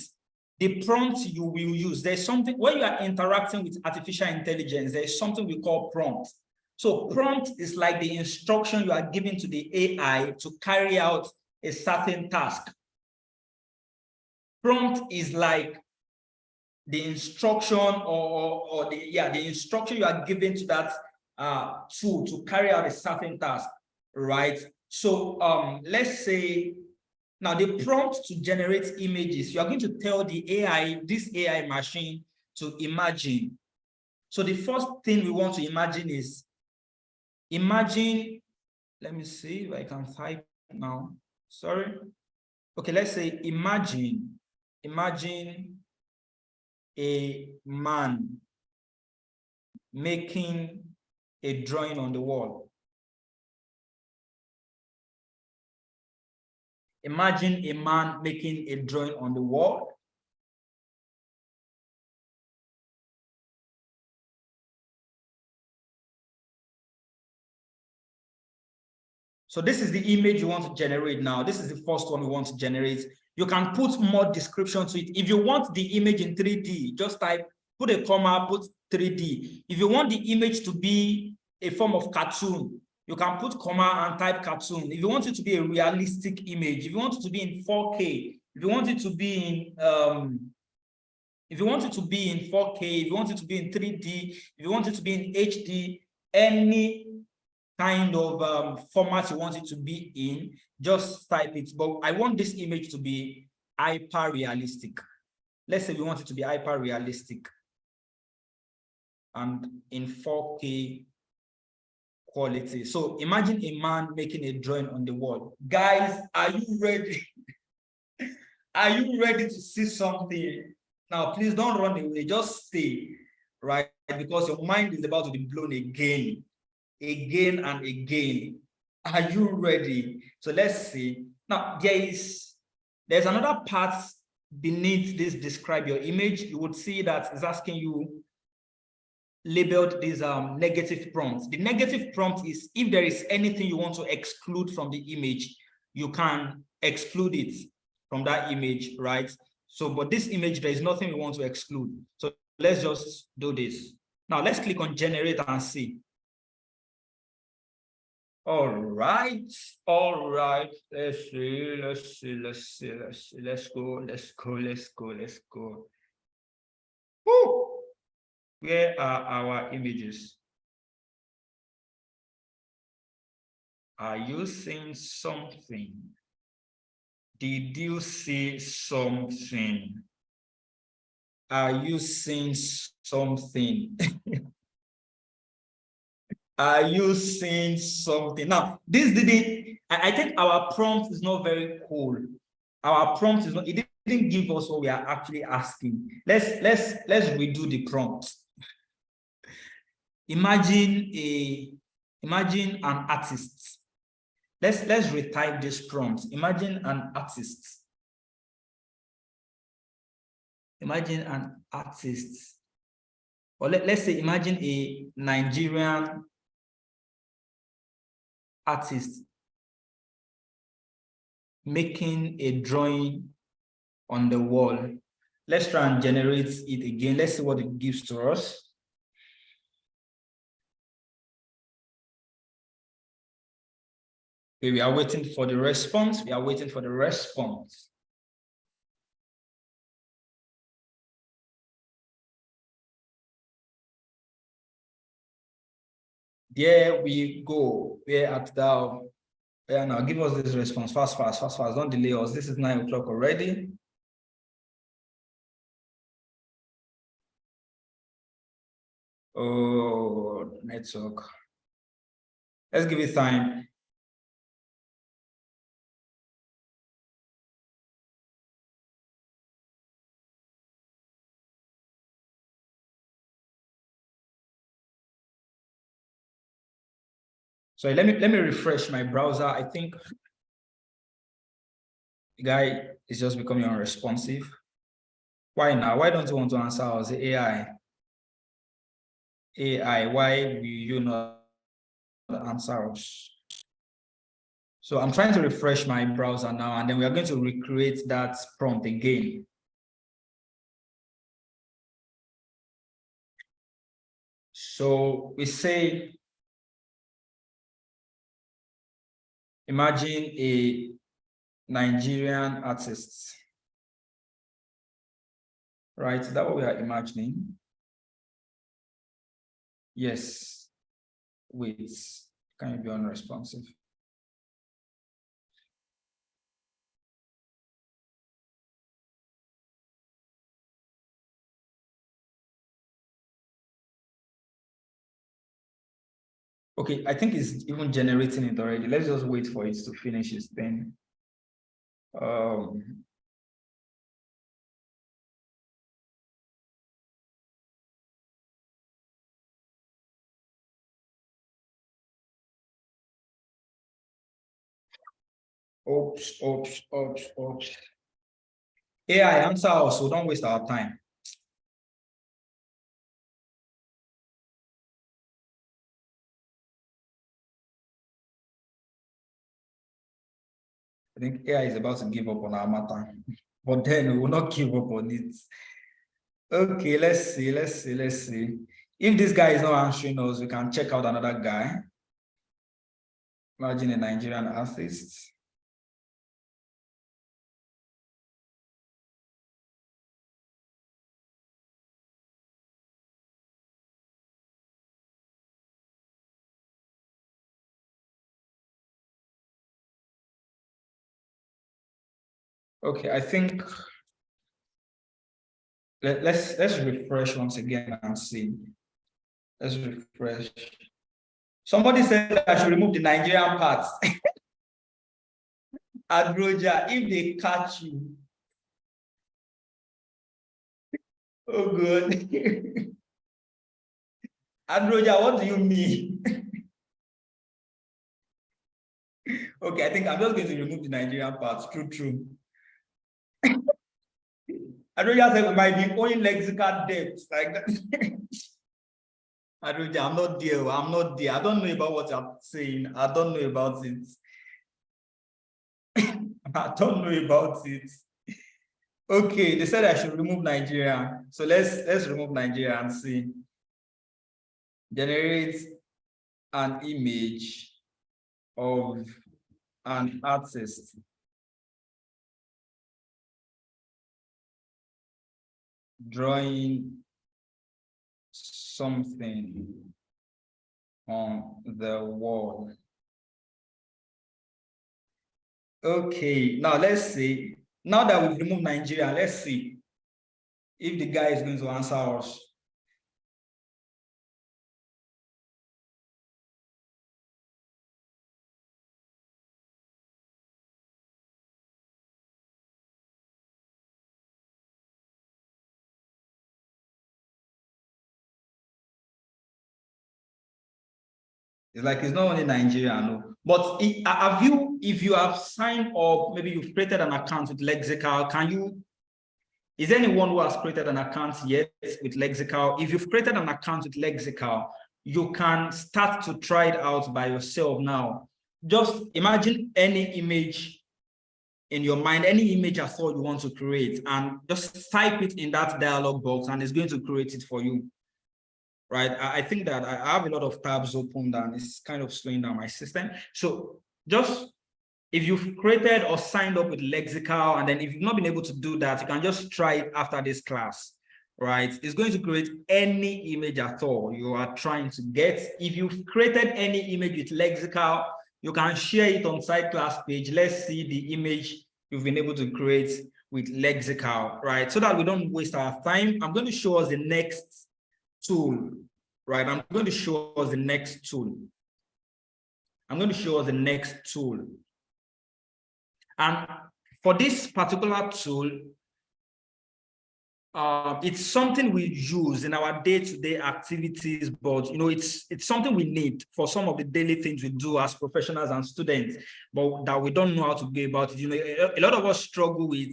the prompt you will use, there's something, when you are interacting with artificial intelligence, there's something we call prompt. So prompt is like the instruction you are giving to the AI to carry out a certain task. Prompt is like the instruction or the instruction you are giving to that tool to carry out a certain task, right? So let's say now the prompt to generate images, you are going to tell the AI, this AI machine, to imagine. So the first thing we want to imagine is imagine, let me see if I can type now. Sorry. Okay, let's say imagine a man making a drawing on the wall. Imagine a man making a drawing on the wall. So this is the image you want to generate now. This is the first one we want to generate. You can put more description to it. If you want the image in 3D, just type, put a comma, put 3D. If you want the image to be a form of cartoon, you can put comma and type cartoon. If you want it to be a realistic image, if you want it to be in 4K, if you want it to be in if you want it to be in 4K, if you want it to be in 3D, if you want it to be in HD, any kind of format you want it to be in, just type it. But I want this image to be hyper realistic. Let's say we want it to be hyper realistic and in 4K quality. So imagine a man making a drawing on the wall. Guys, are you ready? Are you ready to see something? Now, please don't run away. Just stay, right? Because your mind is about to be blown again and again. Are you ready? So let's see. Now, there's another part beneath this describe your image. You would see that it's asking you labeled these negative prompts. The negative prompt is if there is anything you want to exclude from the image, you can exclude it from that image, right? So, but this image, there is nothing we want to exclude. So let's just do this. Now let's click on generate and see. All right. Let's go. Woo! Where are our images? Are you seeing something? Did you see something? Are you seeing something? Are you seeing something? Now, this didn't, I think our prompt is not very cool. Our prompt is not, it didn't give us what we are actually asking. Let's redo the prompt. Imagine an artist. Let's retype this prompt. Imagine an artist. Imagine an artist. Or let's say imagine a Nigerian artist making a drawing on the wall. Let's try and generate it again. Let's see what it gives to us. Okay, we are waiting for the response. There we go. Where art thou? Yeah, now give us this response. Fast. Don't delay us. This is 9 o'clock already. Oh, network. Let's give it time. So let me refresh my browser. I think the guy is just becoming unresponsive. Why now? Why don't you want to answer us? AI. AI, why will you not answer us? So I'm trying to refresh my browser now, and then we are going to recreate that prompt again. So we say, imagine a Nigerian artist, right? Is that what we are imagining? Yes. Wait, can you be unresponsive? Okay, I think it's even generating it already. Let's just wait for it to finish its thing. Oops. AI, answer us, so don't waste our time. I think AI is about to give up on our matter, but then we will not give up on it. Okay, let's see. If this guy is not answering us, we can check out another guy. Imagine a Nigerian artist. Okay, I think let's refresh once again and see. Let's refresh. Somebody said I should remove the Nigerian parts. Adroja, if they catch you. Oh, good. Adroja, what do you mean? Okay, I think I'm just going to remove the Nigerian parts. True. Adroja said we might be owing lexical debts like that. Adroja, I'm not there. I don't know about what you're saying. I don't know about it. I don't know about it. Okay, they said I should remove Nigeria. So let's remove Nigeria and see. Generate an image of an artist drawing something on the wall. Okay, now let's see. Now that we've removed Nigeria, let's see if the guy is going to answer us. It's like it's not only Nigeria, no. But if you have signed up, maybe you've created an account with Lexical, is there anyone who has created an account yet with Lexical? If you've created an account with Lexical, you can start to try it out by yourself now. Just imagine any image in your mind, any image I thought you want to create, and just type it in that dialog box, and it's going to create it for you. Right? I think that I have a lot of tabs open and it's kind of slowing down my system. So just if you've created or signed up with Lexical, and then if you've not been able to do that, you can just try it after this class, right? It's going to create any image at all you are trying to get. If you've created any image with Lexical, you can share it on side class page. Let's see the image you've been able to create with Lexical, right? So that we don't waste our time. I'm going to show us the next tool, right? I'm going to show us the next tool. And for this particular tool, it's something we use in our day-to-day activities, but it's something we need for some of the daily things we do as professionals and students, but that we don't know how to go about it. A lot of us struggle with,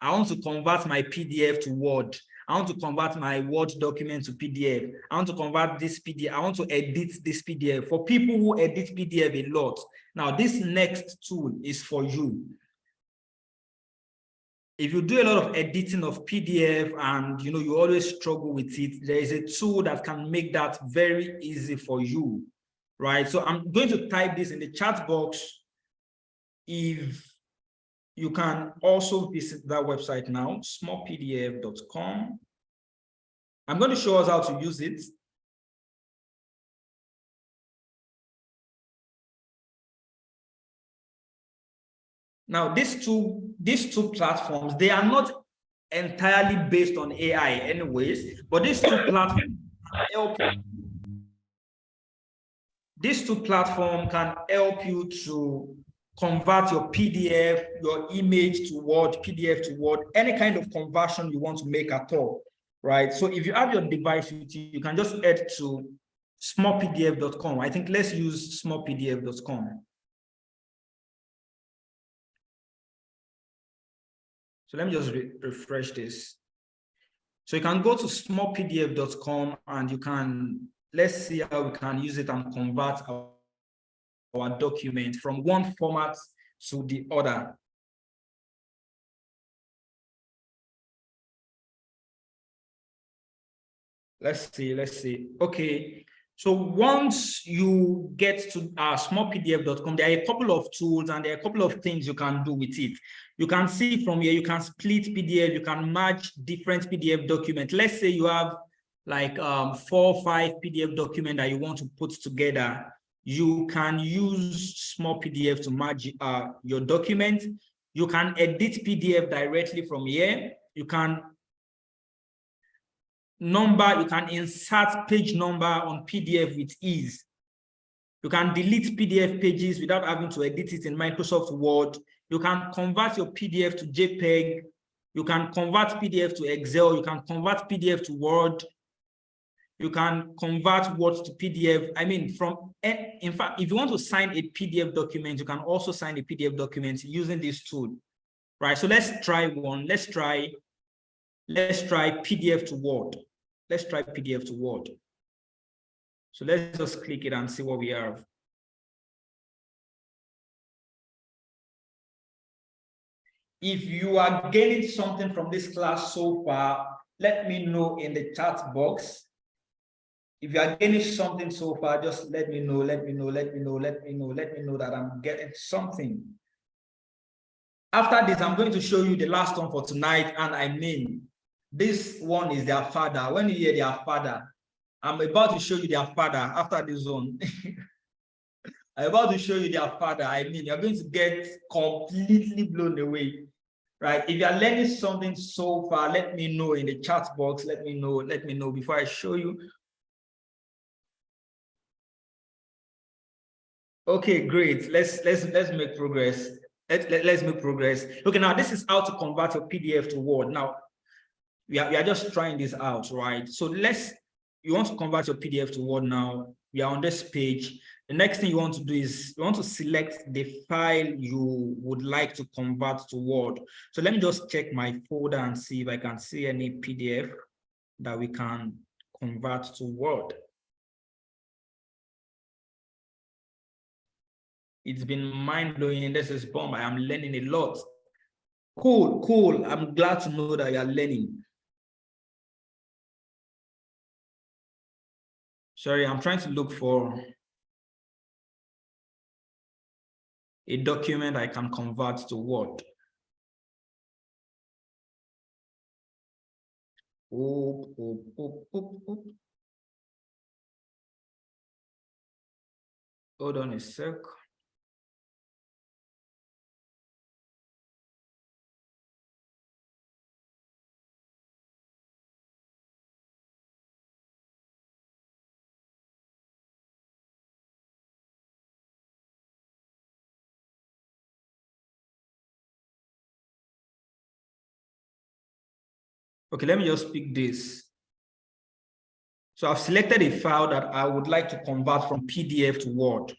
I want to convert my PDF to Word. I want to convert my Word document to PDF. I want to convert this PDF. I want to edit this PDF. For people who edit PDF a lot, now this next tool is for you. If you do a lot of editing of PDF and you always struggle with it, there is a tool that can make that very easy for you, right? So I'm going to type this in the chat box. If you can also visit that website now, smallpdf.com. I'm going to show us how to use it. Now, these two platforms, they are not entirely based on AI anyways, but these two platforms help. These two platforms can help you to convert your PDF, your image to Word, PDF to Word, any kind of conversion you want to make at all, right? So if you have your device with you, you can just head to smallpdf.com. I think let's use smallpdf.com. So let me just refresh this. So you can go to smallpdf.com and you can, let's see how we can use it and convert our document from one format to the other. Let's see. Okay. So once you get to smallpdf.com, there are a couple of tools and there are a couple of things you can do with it. You can see from here, you can split PDF, you can match different PDF documents. Let's say you have like 4 or 5 PDF documents that you want to put together. You can use small PDF to match your document. You can edit PDF directly from here. You can you can insert page number on PDF with ease. You can delete PDF pages without having to edit it in Microsoft Word. You can convert your PDF to JPEG. You can convert PDF to Excel. You can convert PDF to Word. You can convert Word to PDF. I mean, in fact, if you want to sign a PDF document, you can also sign a PDF document using this tool, right? So let's try one. Let's try PDF to Word. Let's try PDF to Word. So let's just click it and see what we have. If you are gaining something from this class so far, let me know in the chat box. If you are gaining something so far, just let me know that I'm getting something. After this, I'm going to show you the last one for tonight. And I mean, this one is their father. When you hear their father, I'm about to show you their father after this one. I'm about to show you their father. I mean, you're going to get completely blown away, right? If you're learning something so far, let me know in the chat box. Let me know before I show you. Okay, great. Let's make progress. Let's make progress. Okay, now this is how to convert your PDF to Word. Now, we are just trying this out, right? So you want to convert your PDF to Word now. We are on this page. The next thing you want to do is you want to select the file you would like to convert to Word. So let me just check my folder and see if I can see any PDF that we can convert to Word. It's been mind-blowing. This is bomb. I am learning a lot. Cool. I'm glad to know that you're learning. Sorry, I'm trying to look for a document I can convert to Word. Hold on a sec. Okay, let me just pick this. So I've selected a file that I would like to convert from PDF to Word.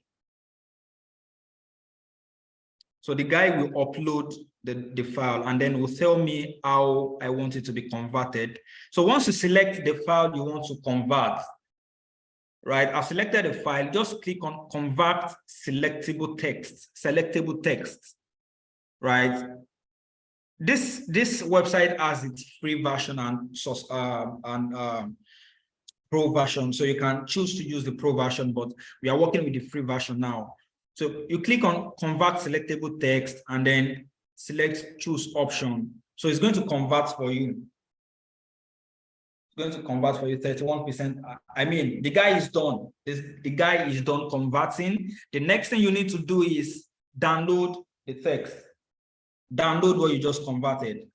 So the guy will upload the file and then will tell me how I want it to be converted. So once you select the file you want to convert, right? I've selected a file, just click on convert selectable text, right? This website has its free version and pro version, so you can choose to use the pro version, but we are working with the free version now. So you click on convert selectable text and then select choose option. So it's going to convert for you. It's going to convert for you 31%. I mean, the guy is done. The guy is done converting. The next thing you need to do is download the text. Download what you just converted.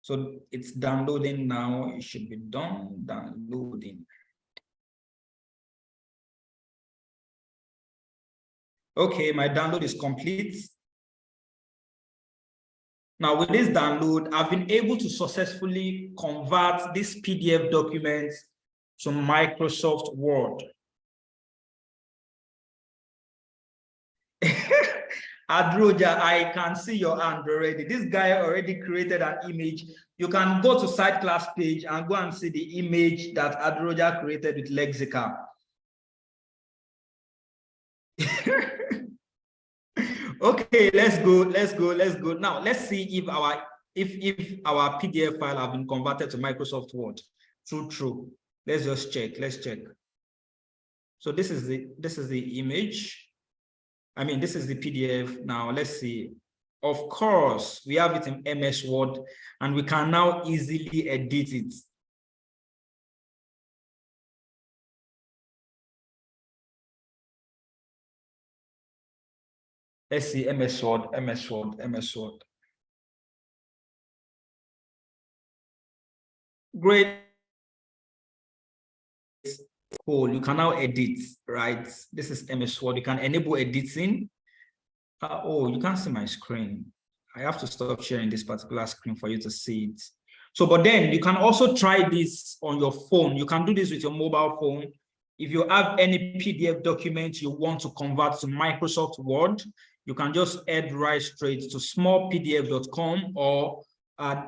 So it's downloading now. It should be done. Downloading. Okay, my download is complete. Now with this download, I've been able to successfully convert this PDF document to Microsoft Word. Adroja, I can see your hand already. This guy already created an image. You can go to side class page and go and see the image that Adroja created with Lexica. Okay, let's go. Now let's see if our PDF file have been converted to Microsoft Word. True. Let's just check. Let's check. So this is the image. I mean, this is the PDF. Now let's see. Of course, we have it in MS Word, and we can now easily edit it. Let's see, MS Word. Great. Cool. You can now edit, right? This is MS Word. You can enable editing. Oh, you can't see my screen. I have to stop sharing this particular screen for you to see it. So, but then you can also try this on your phone. You can do this with your mobile phone. If you have any PDF document you want to convert to Microsoft Word, you can just head right straight to smallpdf.com, or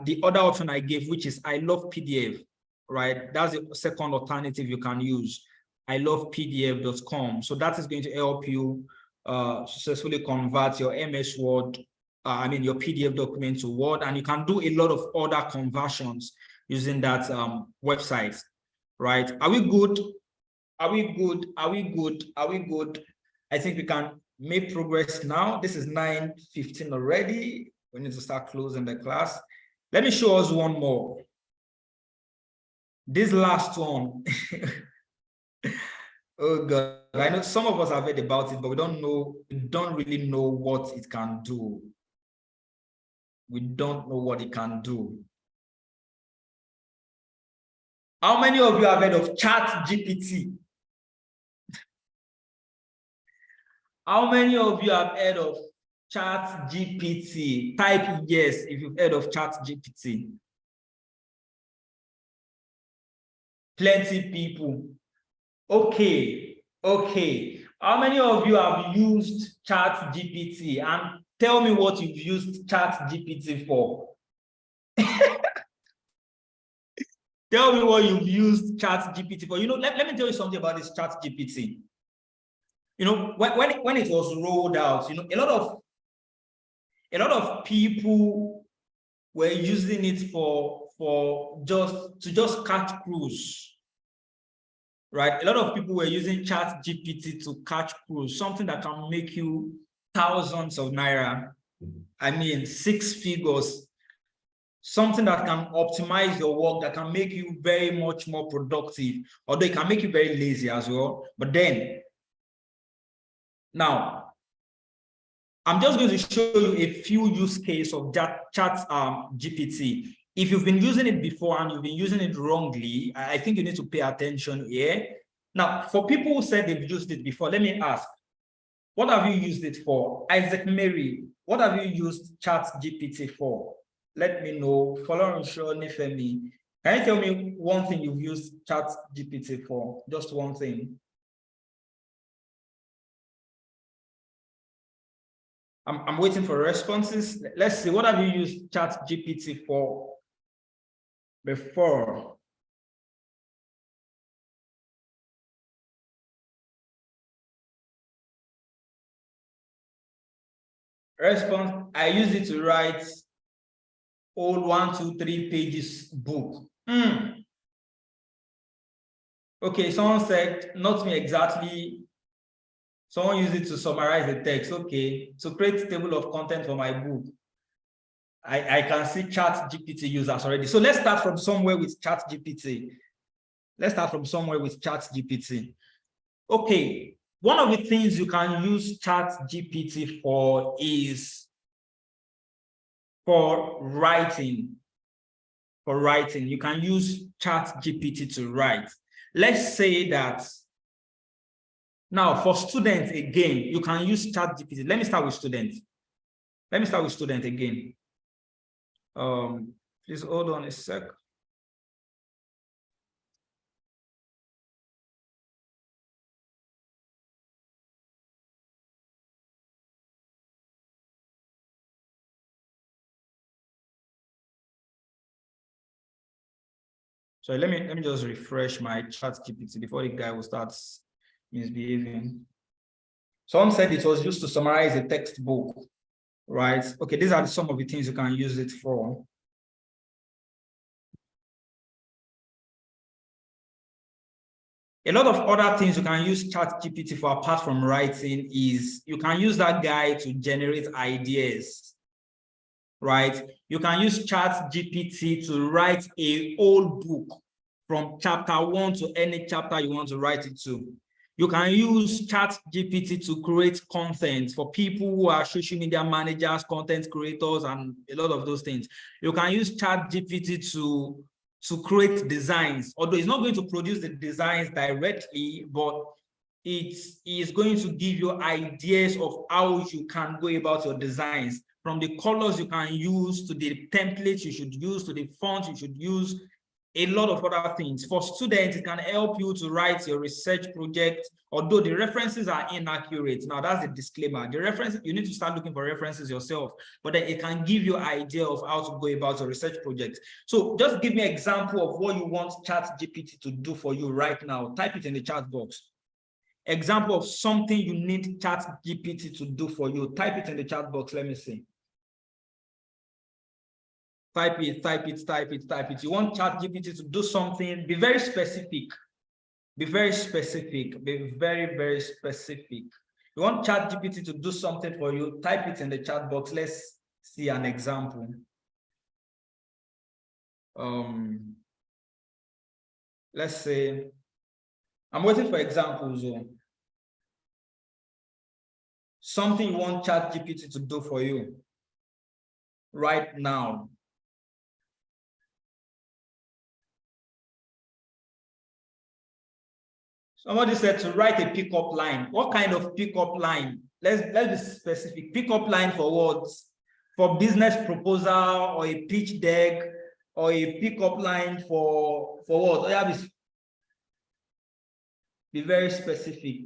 the other option I gave, which is I love PDF, right? That's the second alternative you can use, I love pdf.com. So that is going to help you successfully convert your MS Word, your PDF document to Word, and you can do a lot of other conversions using that website, right? Are we good? Are we good? I think we can make progress now. This is 9:15 already. We need to start closing the class. Let me show us one more. This last one. Oh God, I know some of us have heard about it, but we don't really know what it can do. We don't know what it can do. How many of you have heard of ChatGPT? How many of you have heard of ChatGPT? Type yes if you've heard of ChatGPT. Plenty people. Okay. How many of you have used ChatGPT? And tell me what you've used ChatGPT for. Tell me what you've used ChatGPT for. You know, let me tell you something about this ChatGPT. You know, when it was rolled out, you know, a lot of people were using it for just catch crews, right? A lot of people were using ChatGPT to catch crews, something that can make you thousands of naira. I mean, 6 figures. Something that can optimize your work, that can make you very much more productive, although it can make you very lazy as well. But then, now, I'm just going to show you a few use cases of ChatGPT. If you've been using it before and you've been using it wrongly, I think you need to pay attention here. Now, for people who said they've used it before, let me ask, what have you used it for? Isaac Mary, what have you used ChatGPT for? Let me know. Follow Nifemi. Can you tell me one thing you've used ChatGPT for? Just one thing. I'm waiting for responses. Let's see. What have you used ChatGPT for before? Response, I use it to write old 1, 2, 3 pages book. Okay, someone said, not me exactly. Someone used it to summarize the text. Okay, to create table of content for my book. I can see ChatGPT users already. So let's start from somewhere with ChatGPT. Let's start from somewhere with ChatGPT. Okay, one of the things you can use ChatGPT for is for writing. For writing, you can use ChatGPT to write. Let's say that now for students again, you can use ChatGPT. Let me start with students. Let me start with students again. Please hold on a sec. So let me just refresh my ChatGPT before the guy will start misbehaving. Someone said it was used to summarize a textbook, right? Okay, these are some of the things you can use it for. A lot of other things you can use ChatGPT for apart from writing is you can use that guy to generate ideas, right? You can use ChatGPT to write a whole book from chapter 1 to any chapter you want to write it to. You can use ChatGPT to create content for people who are social media managers, content creators, and a lot of those things. You can use ChatGPT to create designs, although it's not going to produce the designs directly, but it is going to give you ideas of how you can go about your designs, from the colors you can use to the templates you should use to the fonts you should use, a lot of other things. For students, it can help you to write your research project, although the references are inaccurate. Now, that's a disclaimer. The reference, you need to start looking for references yourself, but then it can give you an idea of how to go about your research project. So just give me an example of what you want ChatGPT to do for you right now. Type it in the chat box. Example of something you need ChatGPT to do for you. Type it in the chat box. Let me see. Type it, type it, type it, type it. You want ChatGPT to do something, be very specific. Be very specific. Be very, very specific. You want ChatGPT to do something for you, type it in the chat box. Let's see an example. Let's say, I'm waiting for examples. Something you want ChatGPT to do for you right now. Somebody said to write a pickup line. What kind of pickup line? Let's be specific. Pickup line for what? For business proposal or a pitch deck, or a pickup line for what? Be very specific.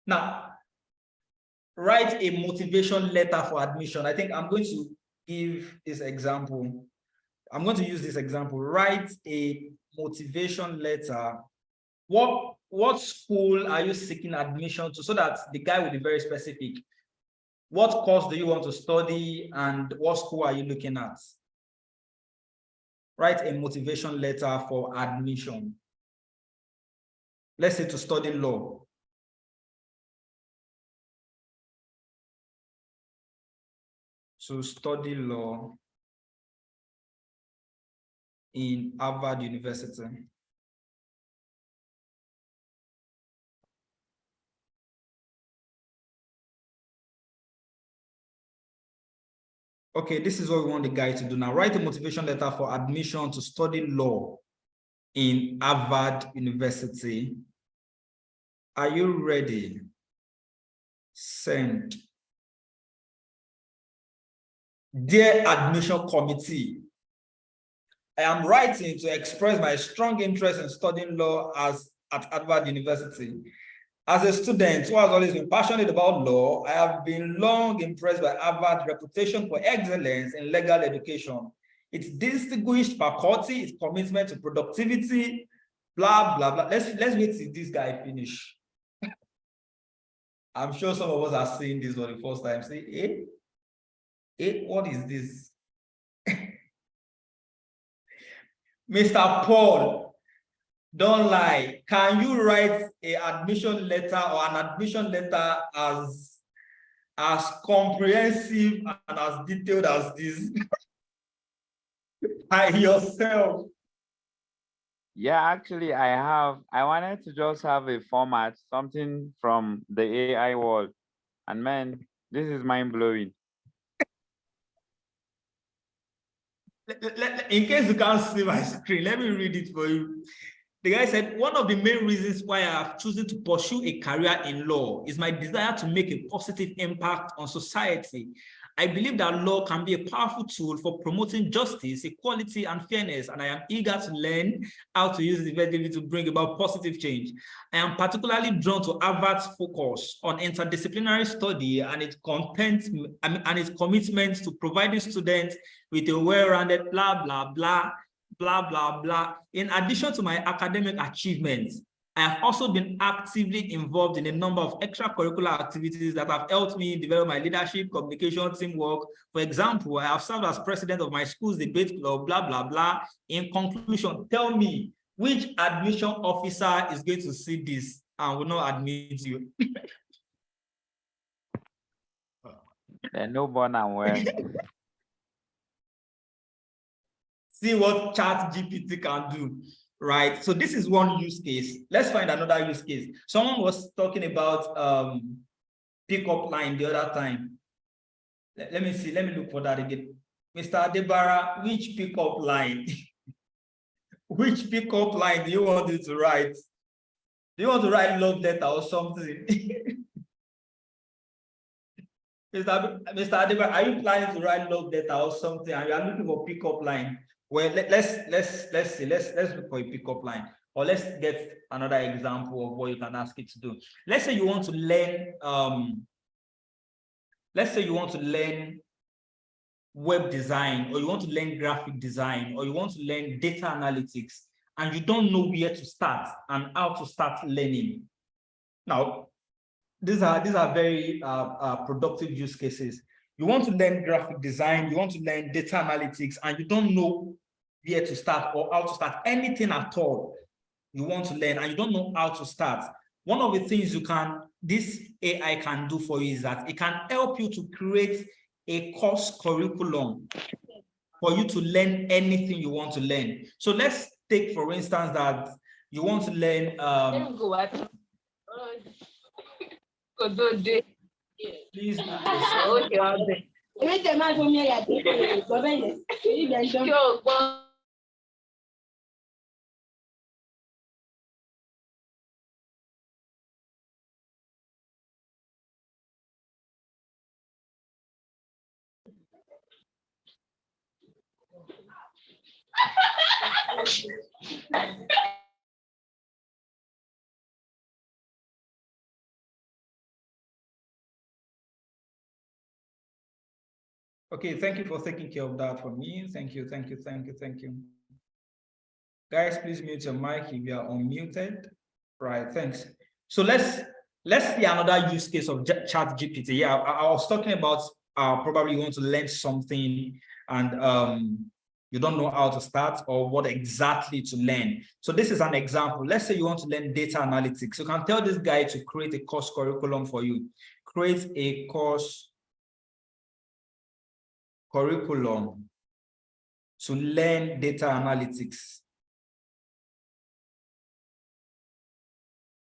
Now, write a motivation letter for admission. I think I'm going to give this example. I'm going to use this example. Write a motivation letter. What school are you seeking admission to, so that the guy will be very specific? What course do you want to study and what school are you looking at? Write a motivation letter for admission. Let's say to study law. To study law in Harvard University. Okay, this is what we want the guy to do now. Write a motivation letter for admission to study law in Harvard University. Are you ready? Send. Dear admission committee, I am writing to express my strong interest in studying law at Harvard University. As a student who has always been passionate about law, I have been long impressed by Harvard's reputation for excellence in legal education. Its distinguished faculty, its commitment to productivity, blah, blah, blah. Let's wait till this guy finish. I'm sure some of us are seeing this for the first time. Say, what is this? Mr. Paul, don't lie. Can you write an admission letter or an admission letter as comprehensive and as detailed as this by yourself? Yeah, actually, I wanted to just have a format, something from the AI world. And man, this is mind blowing. In case you can't see my screen, let me read it for you. The guy said, one of the main reasons why I have chosen to pursue a career in law is my desire to make a positive impact on society. I believe that law can be a powerful tool for promoting justice, equality, and fairness, and I am eager to learn how to use it effectively to bring about positive change. I am particularly drawn to Harvard's focus on interdisciplinary study and its commitment to providing students with a well-rounded blah, blah, blah, blah, blah, blah. In addition to my academic achievements, I have also been actively involved in a number of extracurricular activities that have helped me develop my leadership, communication, teamwork. For example, I have served as president of my school's debate club, blah, blah, blah. In conclusion, tell me, which admission officer is going to see this and will not admit you? No born and well. See what ChatGPT can do, right? So this is one use case. Let's find another use case. Someone was talking about pickup line the other time. Let me see. Let me look for that again. Mr. Adebara, which pickup line? Which pickup line do you want it to write? Do you want to write love letter or something? Mr. Adebara, are you planning to write love letter or something? And you are looking for pickup line? Well, let's see. Let's look for a pickup line, or let's get another example of what you can ask it to do. Let's say you want to learn. Let's say you want to learn web design, or you want to learn graphic design, or you want to learn data analytics, and you don't know where to start and how to start learning. Now, these are very productive use cases. You want to learn graphic design, you want to learn data analytics, and you don't know where to start or how to start anything at all. You want to learn and you don't know how to start. One of the things this AI can do for you is that it can help you to create a course curriculum for you to learn anything you want to learn. So let's take, for instance, that you want to learn please okay, thank you for taking care of that for me. Thank you. Guys, please mute your mic if you are unmuted. Right, thanks. So let's see another use case of ChatGPT. Yeah, I was talking about probably you want to learn something and you don't know how to start or what exactly to learn. So this is an example. Let's say you want to learn data analytics. You can tell this guy to create a course curriculum for you. Create a course curriculum to learn data analytics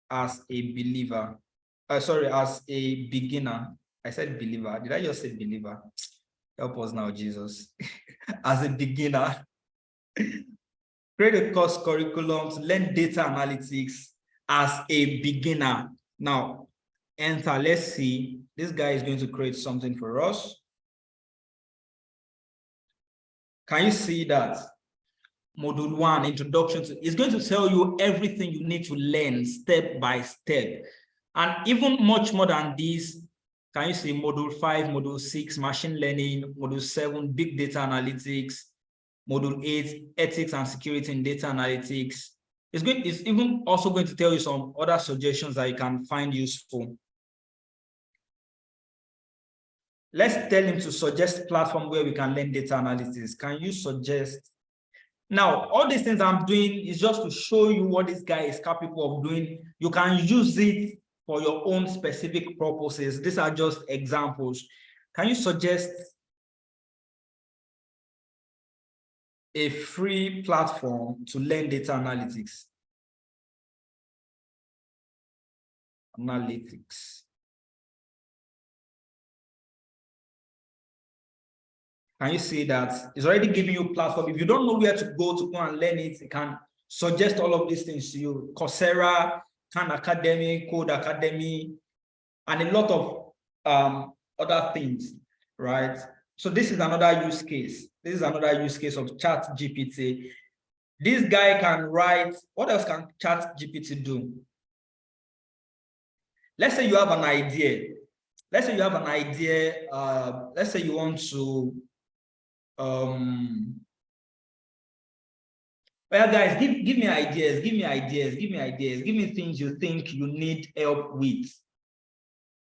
as a believer. As a beginner. I said believer. Did I just say believer? Help us now, Jesus. As a beginner, create a course curriculum to learn data analytics as a beginner. Now, enter. Let's see. This guy is going to create something for us. Can you see that? Module 1, introduction to, it's going to tell you everything you need to learn step by step. And even much more than this, can you see module 5, module 6, machine learning, module 7, big data analytics, module 8, ethics and security in data analytics. It's even also going to tell you some other suggestions that you can find useful. Let's tell him to suggest a platform where we can learn data analytics. Can you suggest? Now, all these things I'm doing is just to show you what this guy is capable of doing. You can use it for your own specific purposes. These are just examples. Can you suggest a free platform to learn data analytics? Can you see that? It's already giving you a platform. If you don't know where to go and learn it, it can suggest all of these things to you. Coursera, Khan Academy, Code Academy, and a lot of other things, right? So this is another use case. This is another use case of ChatGPT. This guy can write. What else can ChatGPT do? Let's say you have an idea. Let's say you have an idea. Let's say you want to well, guys, give me ideas, give me things you think you need help with.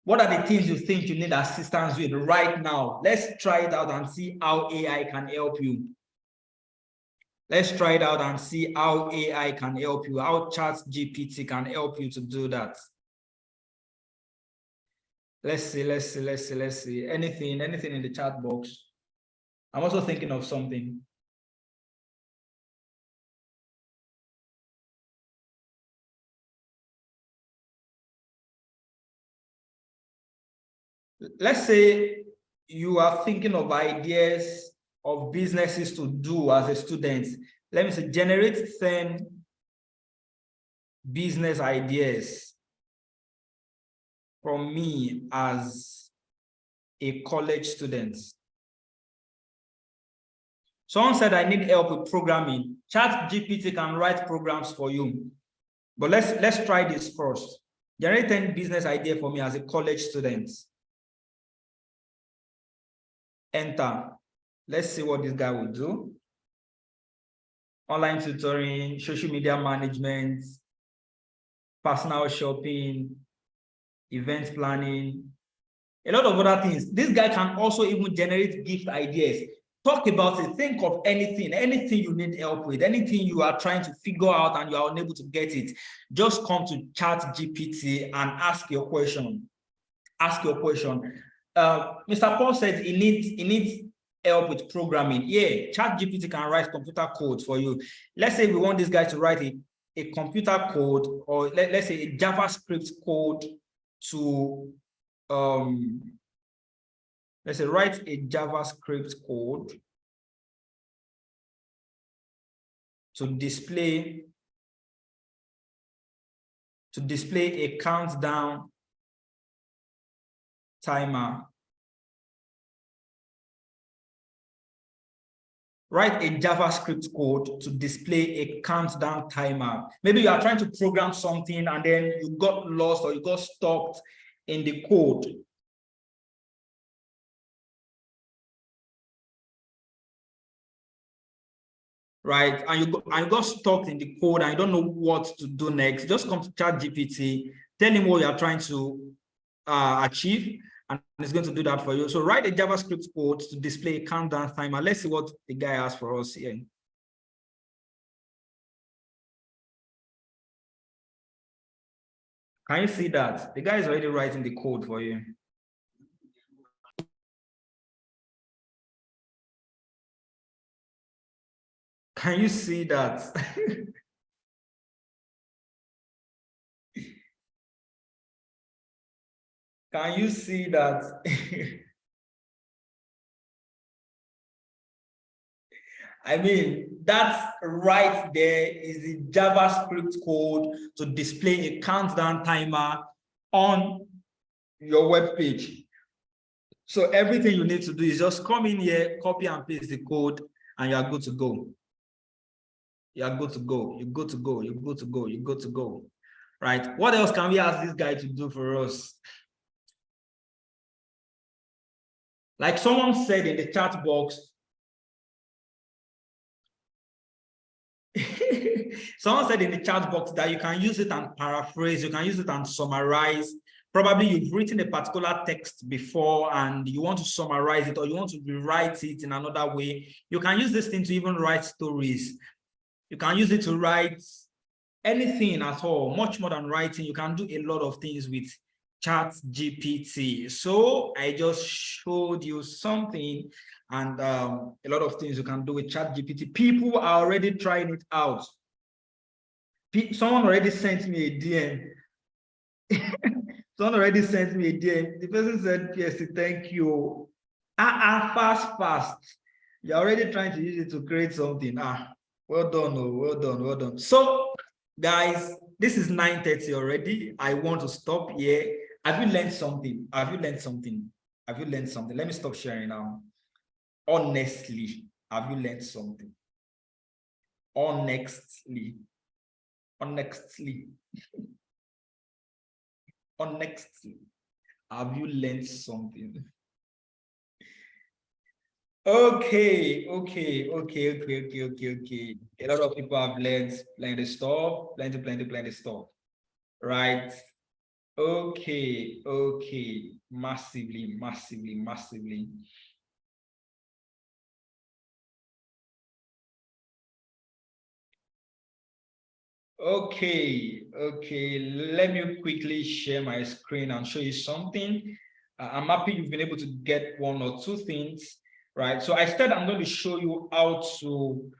What are the things you think you need assistance with right now? Let's try it out and see how AI can help you. Let's try it out and see how AI can help you, how ChatGPT can help you to do that. Let's see. Anything in the chat box. I'm also thinking of something. Let's say you are thinking of ideas of businesses to do as a student. Let me say, generate 10 business ideas from me as a college student. Someone said, I need help with programming. ChatGPT can write programs for you. But let's try this first. Generate 10 business idea for me as a college student. Enter. Let's see what this guy will do. Online tutoring, social media management, personal shopping, event planning, a lot of other things. This guy can also even generate gift ideas. Talk about it. Think of anything you need help with, anything you are trying to figure out and you are unable to get it. Just come to ChatGPT and ask your question. Ask your question. Mr. Paul said he needs help with programming. Yeah, ChatGPT can write computer code for you. Let's say we want this guy to write a computer code, or let's say a JavaScript code to let's say write a JavaScript code to display a countdown timer. Write a JavaScript code to display a countdown timer. Maybe you are trying to program something and then you got lost or you got stuck in the code. Right, and you got stuck in the code and you don't know what to do next. Just come to ChatGPT, tell him what you are trying to achieve, and it's going to do that for you. So write a JavaScript code to display a countdown timer. Let's see what the guy has for us here. Can you see that? The guy is already writing the code for you. Can you see that? Can you see that? I mean, that's right there is the JavaScript code to display a countdown timer on your web page. So everything you need to do is just come in here, copy and paste the code, and you are good to go. You are good to go. You're good to go. You're good to go. You're good to go. Right. What else can we ask this guy to do for us? Like someone said in the chat box, someone said in the chat box that you can use it and paraphrase, you can use it and summarize. Probably you've written a particular text before and you want to summarize it, or you want to rewrite it in another way. You can use this thing to even write stories. You can use it to write anything at all, much more than writing. You can do a lot of things with ChatGPT. So I just showed you something, and a lot of things you can do with ChatGPT. People are already trying it out. Someone already sent me a DM. Someone already sent me a DM. The person said, "Yes, thank you." Fast. You're already trying to use it to create something. Well done, well done, well done. So, guys, this is 9:30 already. I want to stop here. Have you learned something? Have you learned something? Have you learned something? Let me stop sharing now. Honestly, have you learned something? Honestly. Have you learned something? Okay. A lot of people have learned plenty stuff, plenty stuff, right? Okay, massively. Okay, let me quickly share my screen and show you something. I'm happy you've been able to get one or two things, right? So I said I'm going to show you how to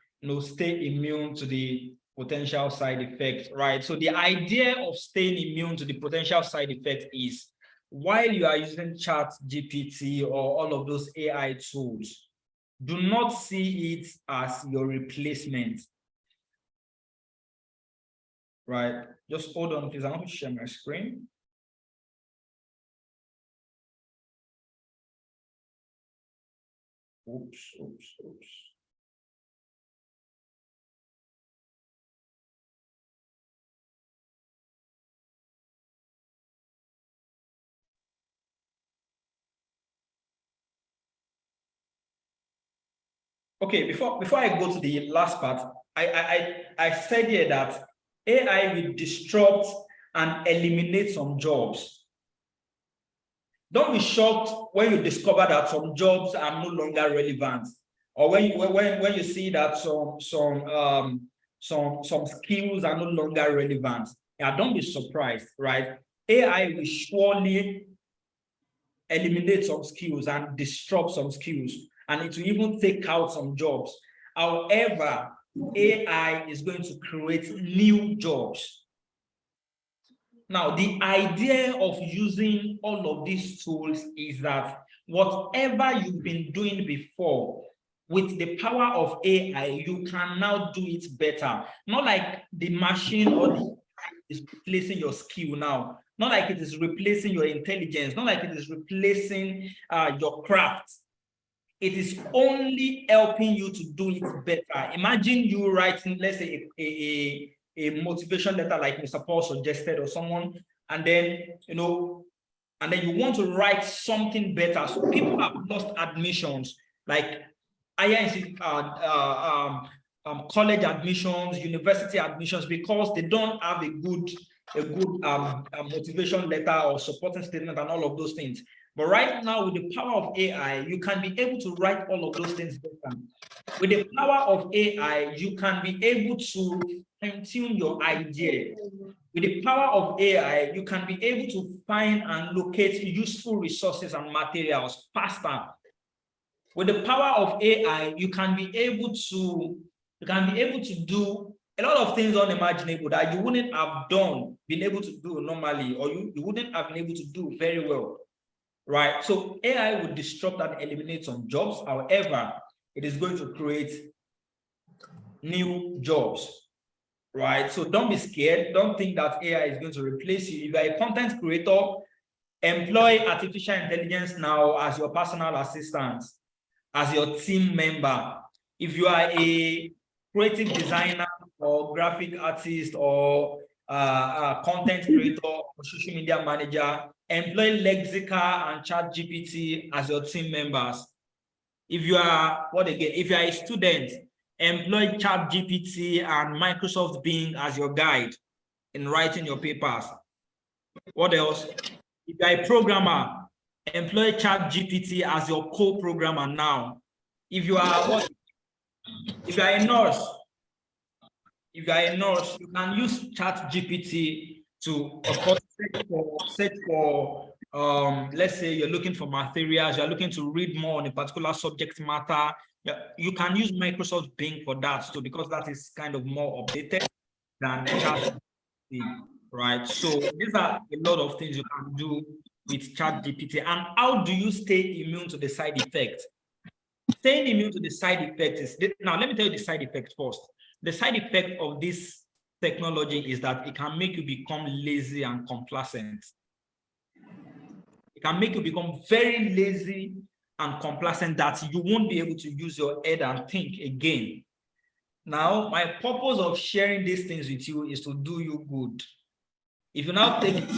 stay immune to the potential side effects, right? So the idea of staying immune to the potential side effect is, while you are using ChatGPT or all of those AI tools, do not see it as your replacement. Right, just hold on, please. I want to share my screen. Oops. Okay, before I go to the last part, I said here that AI will disrupt and eliminate some jobs. Don't be shocked when you discover that some jobs are no longer relevant, or when you see that some skills are no longer relevant. Yeah, don't be surprised, right? AI will surely eliminate some skills and disrupt some skills, and it will even take out some jobs. However, AI is going to create new jobs. Now, the idea of using all of these tools is that whatever you've been doing before, with the power of AI, you can now do it better. Not like the machine or the is replacing your skill now. Not like it is replacing your intelligence. Not like it is replacing your craft. It is only helping you to do it better. Imagine you writing, let's say, a motivation letter like Mr. Paul suggested, or someone, and then you want to write something better. So people have lost admissions, like college admissions, university admissions, because they don't have a good motivation letter or supporting statement and all of those things. But right now, with the power of AI, you can be able to write all of those things better. With the power of AI, you can be able to fine-tune your idea. With the power of AI, you can be able to find and locate useful resources and materials faster. With the power of AI, you can be able to do a lot of things unimaginable that you wouldn't have been able to do normally, or you wouldn't have been able to do very well, right? So AI would disrupt and eliminate some jobs. However, it is going to create new jobs, right? So don't be scared. Don't think that AI is going to replace you. If you're a content creator, employ artificial intelligence now as your personal assistant, as your team member. If you are a creative designer or graphic artist or content creator or social media manager, employ Lexica and ChatGPT as your team members. If you are if you are a student, employ ChatGPT and Microsoft Bing as your guide in writing your papers. What else? If you are a programmer, employ ChatGPT as your co-programmer now. If you are a nurse, you can use ChatGPT to, of course, search for let's say you're looking for materials, you're looking to read more on a particular subject matter. You can use Microsoft Bing for that too, because that is kind of more updated than ChatGPT, right? So these are a lot of things you can do with ChatGPT. And how do you stay immune to the side effects? Staying immune to the side effects is, now let me tell you the side effect first. The side effect of this technology is that it can make you become lazy and complacent. It can make you become very lazy and complacent, that you won't be able to use your head and think again. Now, my purpose of sharing these things with you is to do you good. If you now take it,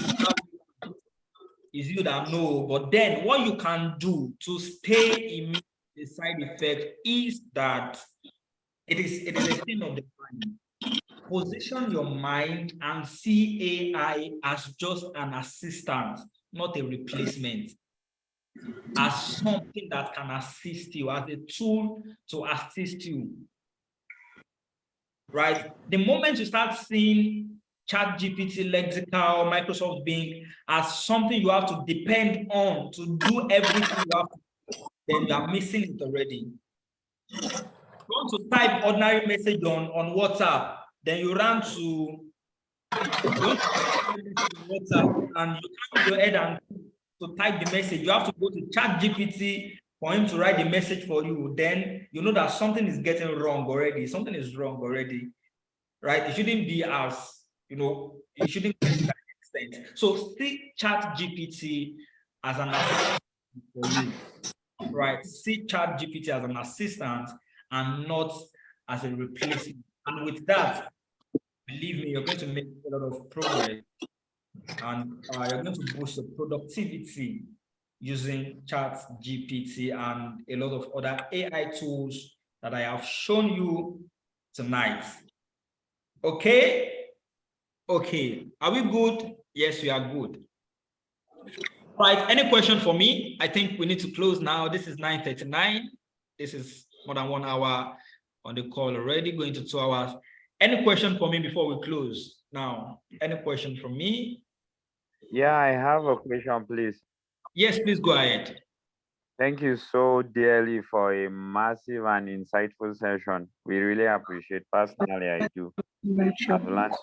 is you that know, but then what you can do to stay immune to the side effect is that it is a thing of the mind. Position your mind and see AI as just an assistant, not a replacement, as something that can assist you, as a tool to assist you. Right? The moment you start seeing ChatGPT, Lexical, Microsoft Bing as something you have to depend on to do everything you have to, then you are missing it already. You want to type ordinary message on WhatsApp, then you run to WhatsApp and you can't go ahead and to type the message. You have to go to ChatGPT for him to write the message for you. Then you know that something is getting wrong already. Something is wrong already, right? It shouldn't be as, it shouldn't be to that extent. So see ChatGPT as an assistant for you, right? See ChatGPT as an assistant and not as a replacement. And with that, believe me, you're going to make a lot of progress, and you're going to boost your productivity using ChatGPT and a lot of other AI tools that I have shown you tonight. Okay? Okay. Are we good? Yes, we are good. Right. Any question for me? I think we need to close now. This is 9:39. This is more than 1 hour on the call already, going to 2 hours. Any question for me before we close? Now, any question from me? Yeah, I have a question, please. Yes, please go ahead. Thank you so dearly for a massive and insightful session. We really appreciate. Personally, I do. I've learned a lot.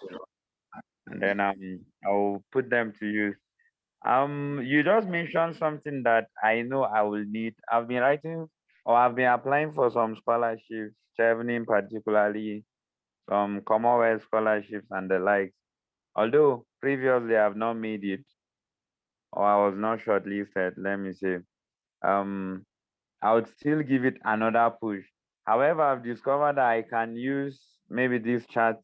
And then I'll put them to use. You just mentioned something that I know I will need. I've been writing, or I've been applying for some scholarships, traveling particularly some Commonwealth scholarships and the likes. Although previously I've not made it, or I was not shortlisted, let me say. I would still give it another push. However, I've discovered that I can use maybe this chat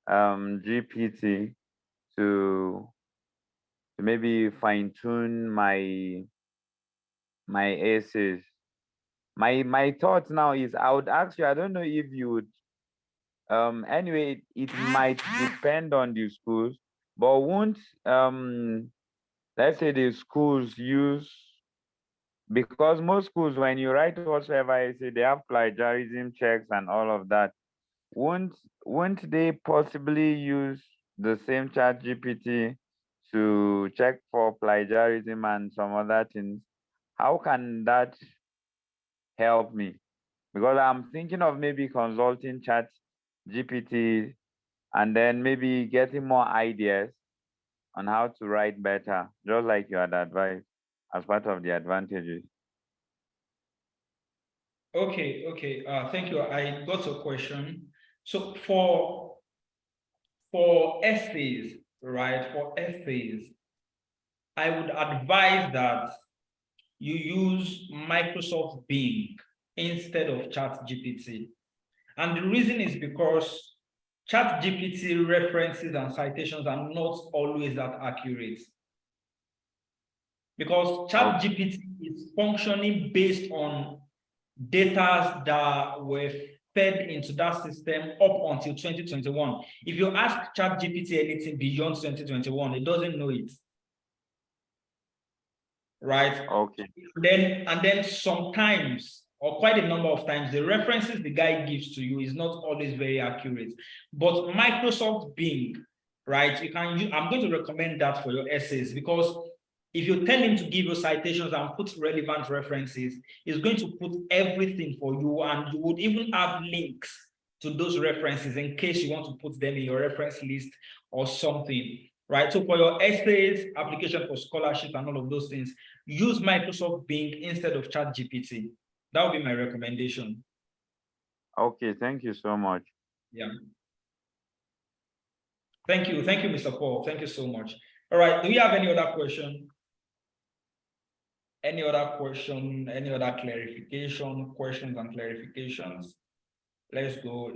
GPT to maybe fine tune my essays. My thought now is I would ask you, I don't know if you would anyway it might depend on the schools, but won't let's say the schools use, because most schools when you write whatsoever essay they have plagiarism checks and all of that. Won't they possibly use the same chat GPT to check for plagiarism and some other things? How can that help me? Because I'm thinking of maybe consulting chat GPT and then maybe getting more ideas on how to write better, just like you had advised as part of the advantages. Okay. Thank you. I got your question. So for essays, right? For essays, I would advise that you use Microsoft Bing instead of ChatGPT. And the reason is because ChatGPT references and citations are not always that accurate. Because ChatGPT is functioning based on data that were fed into that system up until 2021. If you ask ChatGPT anything beyond 2021, it doesn't know it. Right? Okay. And then sometimes, or quite a number of times, the references the guy gives to you is not always very accurate. But Microsoft Bing, right? You can use, I'm going to recommend that for your essays, because if you tell him to give you citations and put relevant references, he's going to put everything for you, and you would even have links to those references in case you want to put them in your reference list or something, right? So for your essays, application for scholarship and all of those things, use Microsoft Bing instead of ChatGPT. That would be my recommendation. Okay, thank you so much. Yeah. Thank you, Mr. Paul. Thank you so much. All right, do we have any other question? Any other question, any other clarification, questions and clarifications? Let's go.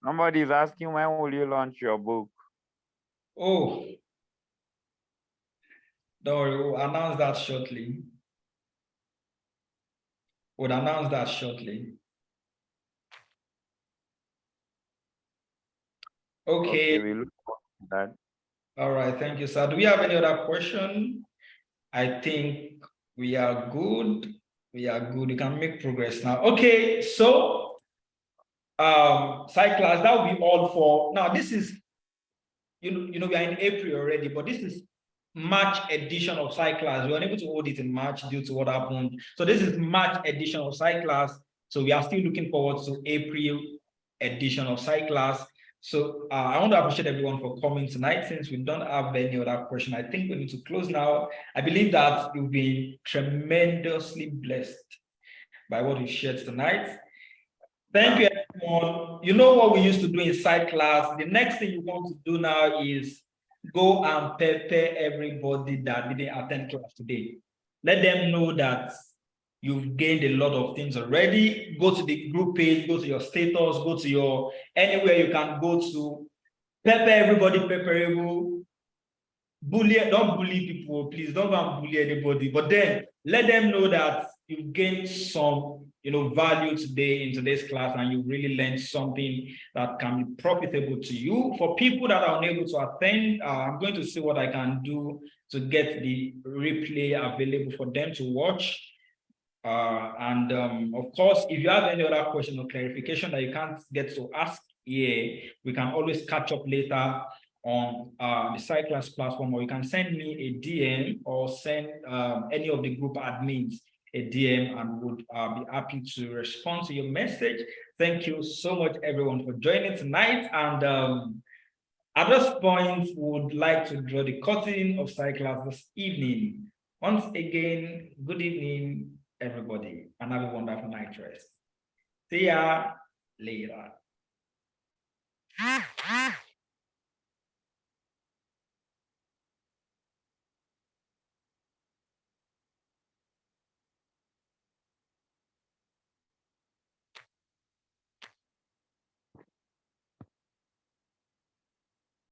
Somebody is asking, when will you launch your book? Oh, don't worry, we'll announce that shortly. Okay. We look forward to that. All right, thank you, sir. Do we have any other question? I think we are good. We can make progress now. Okay, so side class, that will be all for now. This is, we are in April already, but this is March edition of side class. We were unable to hold it in March due to what happened. So this is March edition of side class. So we are still looking forward to April edition of side class. So I want to appreciate everyone for coming tonight. Since we don't have any other question, I think we need to close now. I believe that you've been tremendously blessed by what we shared tonight. Thank you, everyone. You know what we used to do in side class. The next thing you want to do now is go and pepper everybody that didn't attend class today. Let them know that you've gained a lot of things already. Go to the group page, go to your status, go to your anywhere you can go to. Pepper everybody, pepperable. Don't bully people, please. Don't go and bully anybody. But then let them know that you've gained some value today in today's class, and you really learned something that can be profitable to you. For people that are unable to attend, I'm going to see what I can do to get the replay available for them to watch. Of course, if you have any other question or clarification that you can't get to ask here, we can always catch up later on the side class platform, or you can send me a DM or send any of the group admins a DM, and would be happy to respond to your message. Thank you so much, everyone, for joining tonight. And at this point, we would like to draw the curtain of side class this evening. Once again, good evening, everybody, and have a wonderful night rest. See ya later.